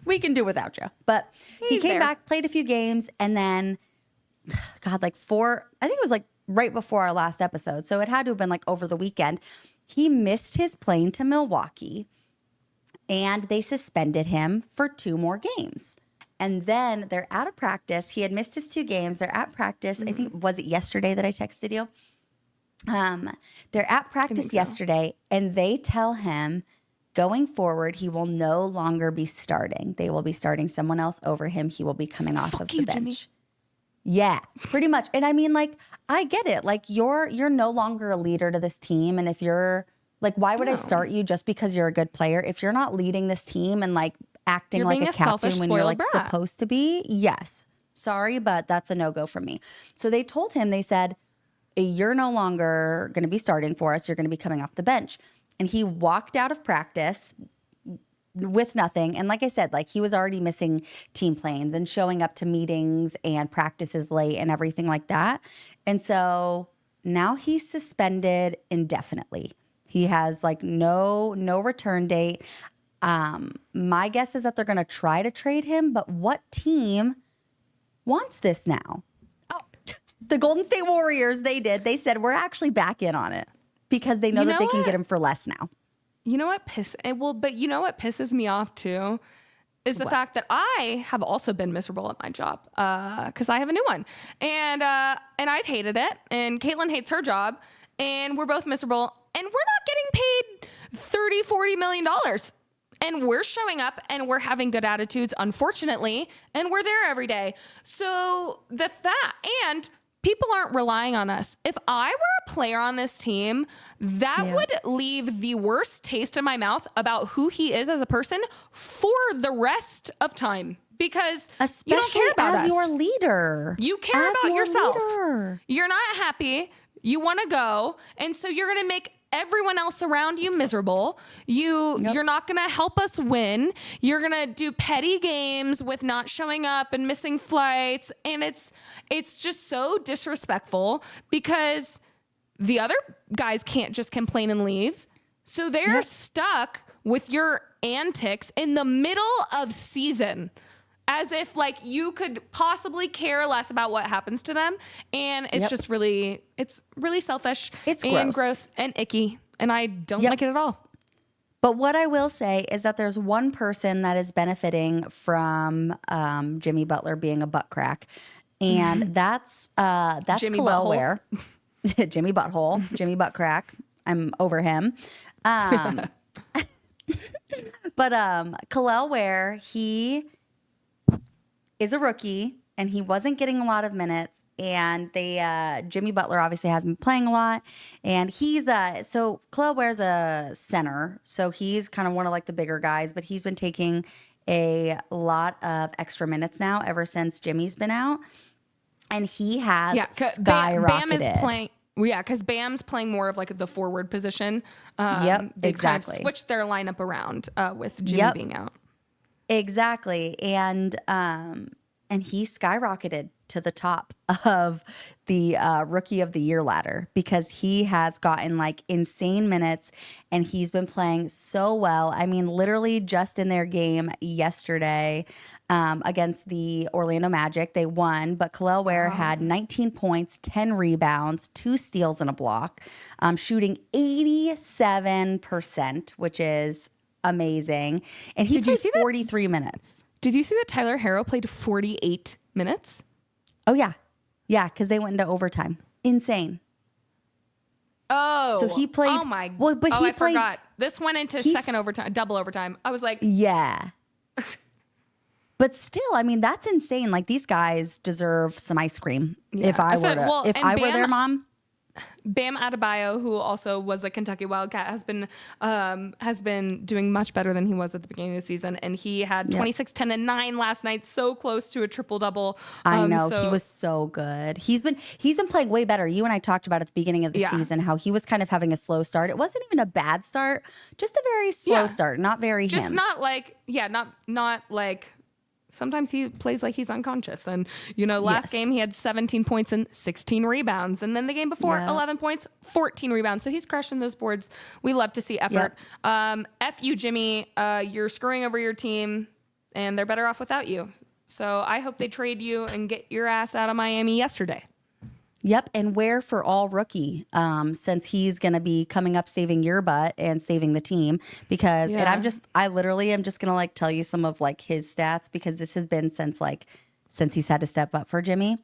we can do without you. But he came back, played a few games, and then, God, like I think it was like right before our last episode. So it had to have been like over the weekend. He missed his plane to Milwaukee, and they suspended him for 2 more games. And then they're out of practice. He had missed his 2 games. They're at practice. I think, was it yesterday that I texted you? They're at practice yesterday, and they tell him going forward, he will no longer be starting. They will be starting someone else over him. He will be coming off of the bench. Jimmy. Yeah, pretty much. And I mean, like, I get it. Like, you're no longer a leader to this team. And if you're like, why would I start you just because you're a good player? If you're not leading this team and like acting like a captain when you're like supposed to be, yes. Sorry, but that's a no-go for me. So they told him, they said, you're no longer going to be starting for us. You're going to be coming off the bench. And he walked out of practice with nothing. And like I said, like he was already missing team planes and showing up to meetings and practices late and everything like that. And so now he's suspended indefinitely. He has like no return date. My guess is that they're going to try to trade him, but what team wants this now? Oh, the Golden State Warriors, they did. They said, we're actually back in on it because they know that they can get him for less now. You know what but you know what pisses me off too is the fact that I have also been miserable at my job because I have a new one, and I've hated it, and Caitlin hates her job, and we're both miserable, and we're not getting paid $30-40 million, and we're showing up and we're having good attitudes, unfortunately, and we're there every day. So and people aren't relying on us. If I were a player on this team, that would leave the worst taste in my mouth about who he is as a person for the rest of time. Because especially you don't care about as us. Your leader. You care about yourself. Leader. You're not happy. You want to go. And so you're going to make everyone else around you miserable. You're not going to help us win. You're going to do petty games with not showing up and missing flights. And it's just so disrespectful because the other guys can't just complain and leave. So they're stuck with your antics in the middle of season, as if like you could possibly care less about what happens to them. And it's just it's really selfish. It's gross and icky. And I don't like it at all. But what I will say is that there's one person that is benefiting from Jimmy Butler being a butt crack. And that's Jimmy Kel'El Ware. Jimmy Butthole, Jimmy Butt Crack. I'm over him. But Kel'El Ware, he is a rookie, and he wasn't getting a lot of minutes. And Jimmy Butler obviously has been playing a lot, and he's so Kel'El Ware's a center, so he's kind of one of like the bigger guys, but he's been taking a lot of extra minutes now ever since Jimmy's been out, and he has skyrocketed. Bam is playing. Yeah, because Bam's playing more of like the forward position. Exactly. Kind of switched their lineup around with Jimmy being out. Exactly. And he skyrocketed to the top of the Rookie of the Year ladder because he has gotten like insane minutes and he's been playing so well. I mean, literally just in their game yesterday against the Orlando Magic, they won, but Kel'El Ware had 19 points, 10 rebounds, 2 steals and a block, shooting 87%, which is amazing. And he played 43 minutes. Did you see that Tyler Herro played 48 minutes? Oh, yeah. Yeah, because they went into overtime. Insane. Oh. So he played. Oh, my. Well, but he I forgot. This went into second overtime, double overtime. I was like. Yeah. But still, I mean, that's insane. Like, these guys deserve some ice cream. Yeah. If I were their mom. Bam Adebayo, who also was a Kentucky Wildcat, has been doing much better than he was at the beginning of the season, and he had 26, 10, and 9 last night, so close to a triple double. I know he was so good. He's been playing way better. You and I talked about at the beginning of the season how he was kind of having a slow start. It wasn't even a bad start, just a very slow start, not very just him. Not like not like. Sometimes he plays like he's unconscious. And, last game he had 17 points and 16 rebounds. And then the game before, 11 points, 14 rebounds. So he's crushing those boards. We love to see effort. F you, Jimmy. You're screwing over your team. and they're better off without you. So I hope they trade you and get your ass out of Miami yesterday. Yep, and Ware for all rookie, since he's going to be coming up saving your butt and saving the team because, and I literally am just going to like tell you some of like his stats because this has been since he's had to step up for Jimmy.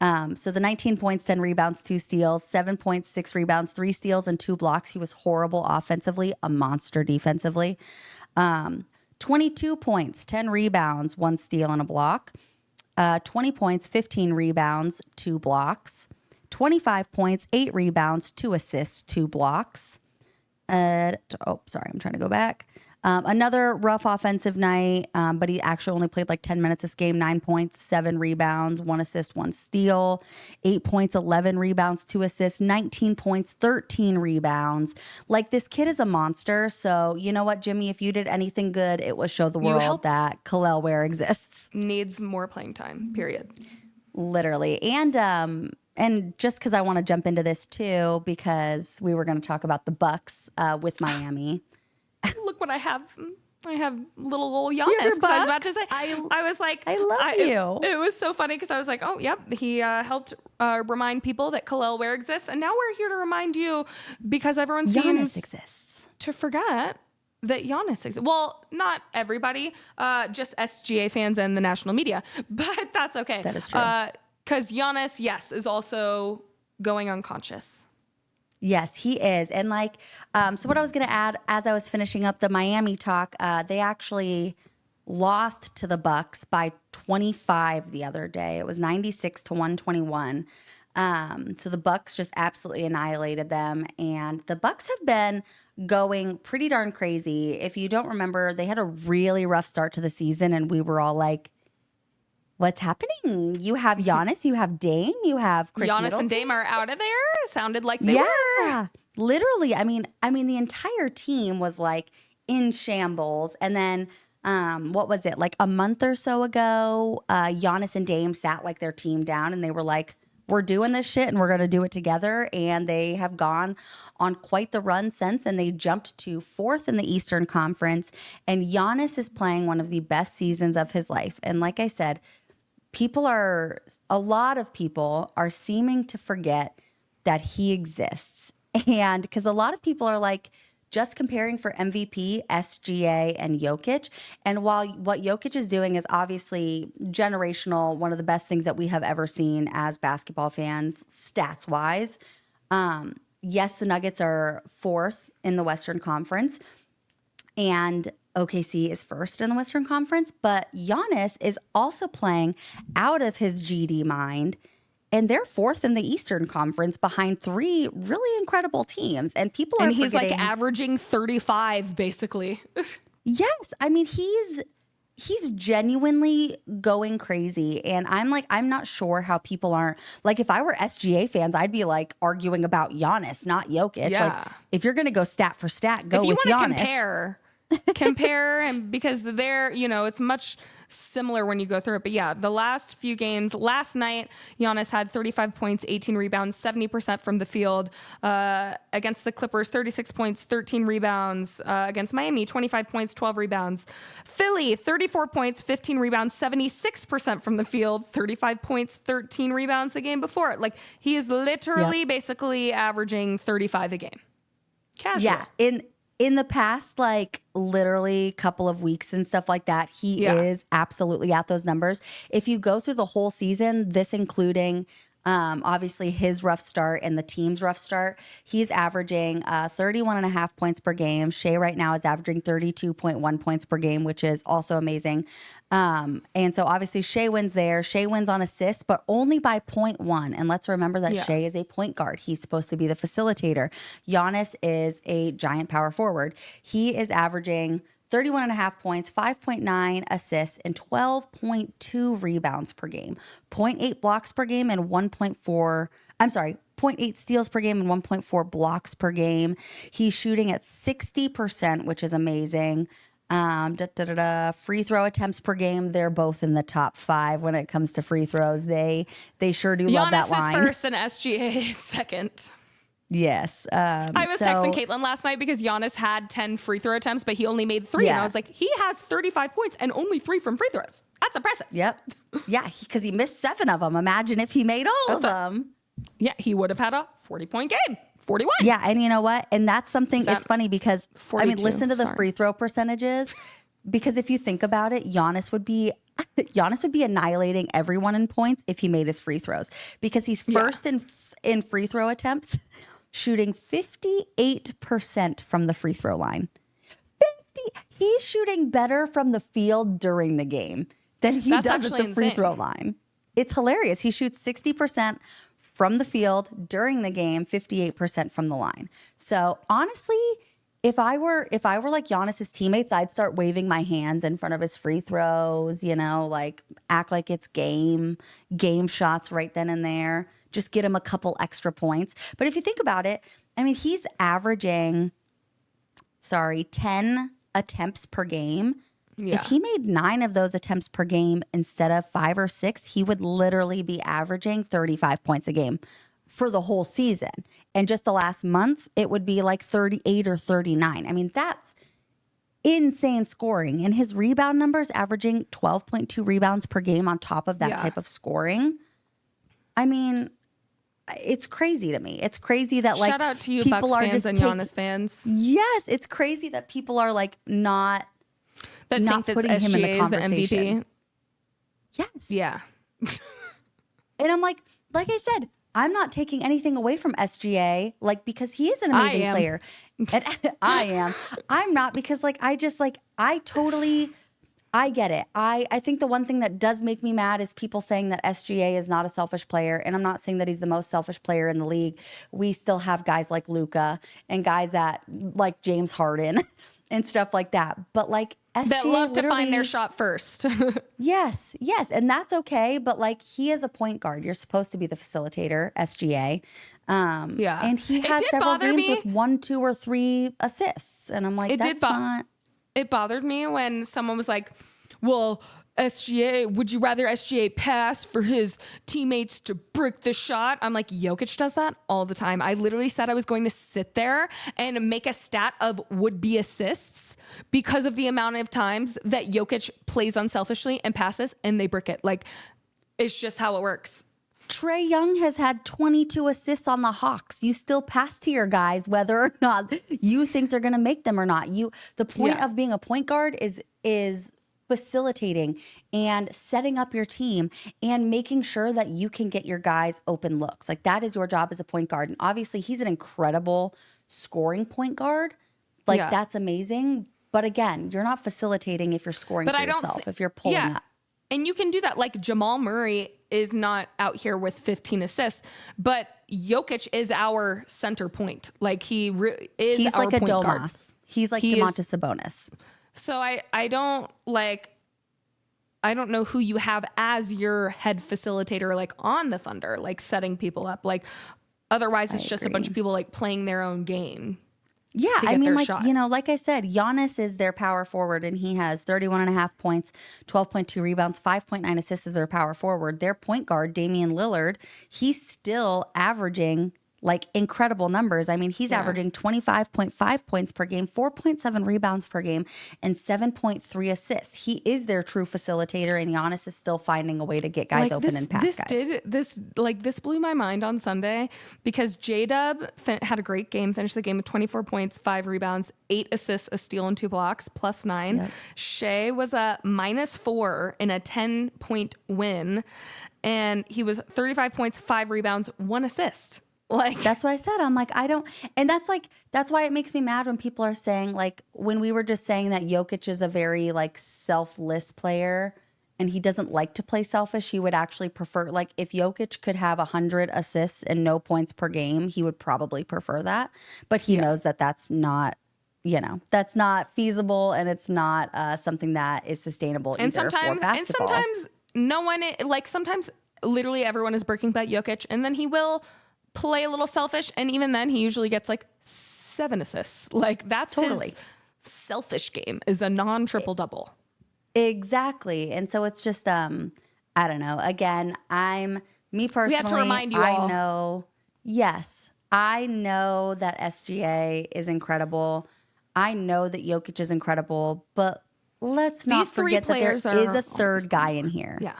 So the 19 points, 10 rebounds, 2 steals, 7 points, 6 rebounds, 3 steals, and 2 blocks. He was horrible offensively, a monster defensively. 22 points, 10 rebounds, 1 steal, and a block. 20 points, 15 rebounds, 2 blocks. 25 points, 8 rebounds, 2 assists, 2 blocks. I'm trying to go back. Another rough offensive night, but he actually only played like 10 minutes this game. 9 points, 7 rebounds, 1 assist, 1 steal. 8 points, 11 rebounds, 2 assists. 19 points, 13 rebounds. Like, this kid is a monster. So you know what, Jimmy? If you did anything good, it was show the world that Kel'El Ware exists. Needs more playing time, period. Literally. And just because I want to jump into this too, because we were going to talk about the Bucks with Miami. Look what I have. I have little old Giannis. I was about to say. I was like, I love you. It was so funny because I was like, oh, yep. He helped remind people that Kel'El Ware exists, and now we're here to remind you because everyone seems exists to forget that Giannis exists. Well, not everybody, just SGA fans and the national media, but that's okay. That is true. Because Giannis, yes, is also going unconscious. Yes, he is. And like, so what I was going to add as I was finishing up the Miami talk, they actually lost to the Bucks by 25 the other day. It was 96-121. So the Bucks just absolutely annihilated them. And the Bucks have been going pretty darn crazy. If you don't remember, they had a really rough start to the season and we were all like, what's happening? You have Giannis, you have Dame, you have Chris Giannis Middleton. and Dame are out of there. Sounded like they were. Literally. I mean, the entire team was like in shambles. And then, what was it? Like a month or so ago, Giannis and Dame sat like their team down and they were like, we're doing this shit and we're going to do it together. And they have gone on quite the run since, and they jumped to 4th in the Eastern Conference. And Giannis is playing one of the best seasons of his life. And like I said, a lot of people are seeming to forget that he exists. And because a lot of people are like just comparing for MVP, SGA, and Jokic. And while what Jokic is doing is obviously generational, one of the best things that we have ever seen as basketball fans, stats wise. Yes, the Nuggets are 4th in the Western Conference. And OKC is 1st in the Western Conference, but Giannis is also playing out of his GD mind, and they're 4th in the Eastern Conference behind 3 really incredible teams. And people are he's like averaging 35 basically. Yes, I mean he's genuinely going crazy, and I'm not sure how people aren't like. If I were SGA fans, I'd be like arguing about Giannis, not Jokic. Yeah. Like, if you're gonna go stat for stat, go with Giannis. If you want to compare and because it's much similar when you go through it. But yeah, the last few games, last night, Giannis had 35 points, 18 rebounds, 70% from the field. Against the Clippers, 36 points, 13 rebounds. Against Miami, 25 points, 12 rebounds. Philly, 34 points, 15 rebounds, 76% from the field, 35 points, 13 rebounds the game before. Like, he is literally basically averaging 35 a game. Casual. Yeah, in the past, like literally couple of weeks and stuff like that, he is absolutely at those numbers. If you go through the whole season, this including obviously his rough start and the team's rough start, he's averaging 31.5 points per game. Shea right now is averaging 32.1 points per game, which is also amazing. And so obviously Shea wins there. Shea wins on assists, but only by 0.1. And let's remember that Shea is a point guard. He's supposed to be the facilitator. Giannis is a giant power forward. He is averaging 31.5 points, 5.9 assists, and 12.2 rebounds per game, 0.8 blocks per game, and 0.8 steals per game and 1.4 blocks per game. He's shooting at 60%, which is amazing. Free throw attempts per game, they're both in the top 5 when it comes to free throws. They sure do love that line. Giannis is 1st and SGA is 2nd. Yes. I was texting Caitlin last night because Giannis had 10 free throw attempts, but he only made 3. And I was like, he has 35 points and only 3 from free throws. That's impressive. Yep. Yeah, because he missed 7 of them. Imagine if he made all of them. Yeah, he would have had a 40-point game. 41. Yeah, and you know what? And that's something, it's funny because, 42? Listen to the free throw percentages. Because if you think about it, Giannis would be annihilating everyone in points if he made his free throws. Because he's first in free throw attempts, shooting 58% from the free throw line. He's shooting better from the field during the game than he does at the free throw line. It's hilarious. He shoots 60% from the field during the game, 58% from the line. So honestly, if I were like Giannis's teammates, I'd start waving my hands in front of his free throws, like act like it's game shots right then and there. Just get him a couple extra points. But if you think about it, he's averaging 10 attempts per game. Yeah. If he made 9 of those attempts per game instead of 5 or 6, he would literally be averaging 35 points a game for the whole season. And just the last month, it would be like 38 or 39. That's insane scoring. And his rebound numbers, averaging 12.2 rebounds per game on top of that type of scoring. It's crazy to me. It's crazy that shout out to you, people Bucks are fans just and Giannis fans. Yes, it's crazy that people are not think that putting SGA him in the conversation. Is the MVP. Yes. Yeah. And I'm like I said, I'm not taking anything away from SGA, because he is an amazing player. And I am. I'm not, because I get it. I think the one thing that does make me mad is people saying that SGA is not a selfish player. And I'm not saying that he's the most selfish player in the league. We still have guys like Luka and guys that like James Harden and stuff like that. But SGA that love to find their shot first. Yes. And that's okay. But he is a point guard. You're supposed to be the facilitator, SGA. And he has several games with 1, 2, or 3 assists. And I'm like, It bothered me when someone was like, well, SGA, would you rather SGA pass for his teammates to brick the shot? I'm like, Jokic does that all the time. I literally said I was going to sit there and make a stat of would-be assists because of the amount of times that Jokic plays unselfishly and passes and they brick it. It's just how it works. Trae Young has had 22 assists on the Hawks. You still pass to your guys whether or not you think they're going to make them or not. The point of being a point guard is facilitating and setting up your team and making sure that you can get your guys open looks. That is your job as a point guard. And obviously he's an incredible scoring point guard. That's amazing. But again, you're not facilitating if you're scoring for yourself, if you're pulling up. And you can do that. Jamal Murray is not out here with 15 assists, but Jokic is our center point. He's our like a point Domas. guard. He's like DeMontis Sabonis. So I don't know who you have as your head facilitator, on the Thunder, setting people up. Otherwise it's just a bunch of people playing their own game. Yeah, like I said, Giannis is their power forward, and he has 31.5 points, 12.2 rebounds, 5.9 assists as their power forward. Their point guard, Damian Lillard, he's still averaging incredible numbers. He's averaging 25.5 points per game, 4.7 rebounds per game, and 7.3 assists. He is their true facilitator, and Giannis is still finding a way to get guys open and pass guys. This blew my mind on Sunday because J-Dub had a great game, finished the game with 24 points, 5 rebounds, 8 assists, a steal, and 2 blocks, +9. Yep. Shea was a -4 in a 10-point win, and he was 35 points, 5 rebounds, 1 assist. That's what I said. I'm I don't, and that's why it makes me mad when people are saying, when we were just saying that Jokic is a very selfless player and he doesn't like to play selfish. He would actually prefer, if Jokic could have 100 assists and no points per game, he would probably prefer that. But he knows that that's not, that's not feasible, and it's not something that is sustainable either for basketball. And sometimes no one, sometimes literally everyone is breaking bet Jokic, and then he will play a little selfish, and even then he usually gets 7 assists. That's totally his selfish game, is a non-triple double. Exactly. And so it's just I don't know. Again, me personally, we have to remind you all. I I know that SGA is incredible. I know that Jokic is incredible, but let's not forget that there is a third guy in here. Yeah.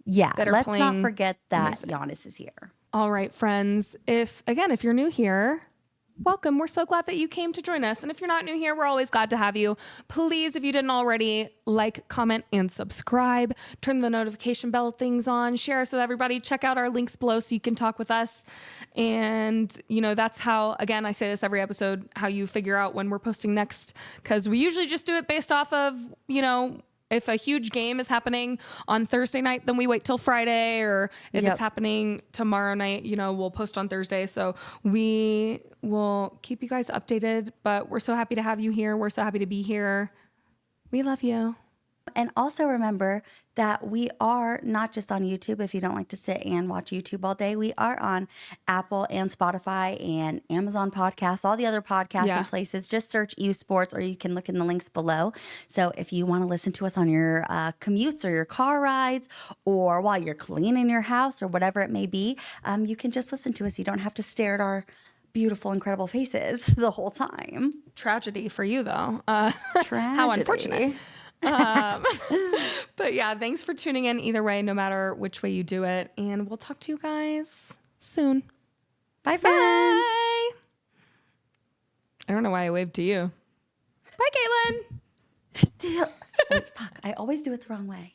Yeah. Let's not forget that Giannis is here. All right, friends. If you're new here, welcome. We're so glad that you came to join us. And if you're not new here, we're always glad to have you. Please, if you didn't already, like, comment, and subscribe. Turn the notification bell things on. Share us with everybody. Check out our links below so you can talk with us. And, that's how, again, I say this every episode, how you figure out when we're posting next. Because we usually just do it based off of, if a huge game is happening on Thursday night, then we wait till Friday, or if it's happening tomorrow night, we'll post on Thursday. So we will keep you guys updated, but we're so happy to have you here. We're so happy to be here. We love you. And also remember that we are not just on YouTube. If you don't like to sit and watch YouTube all day, we are on Apple and Spotify and Amazon Podcasts, all the other podcasting places. Just search U Sports, or you can look in the links below. So if you want to listen to us on your commutes or your car rides, or while you're cleaning your house or whatever it may be, you can just listen to us. You don't have to stare at our beautiful, incredible faces the whole time. Tragedy for you, though. Tragedy. How unfortunate. But yeah, thanks for tuning in either way, no matter which way you do it. And we'll talk to you guys soon. Bye, friends. Bye. I don't know why I waved to you. Bye, Caitlin. Oh, fuck, I always do it the wrong way.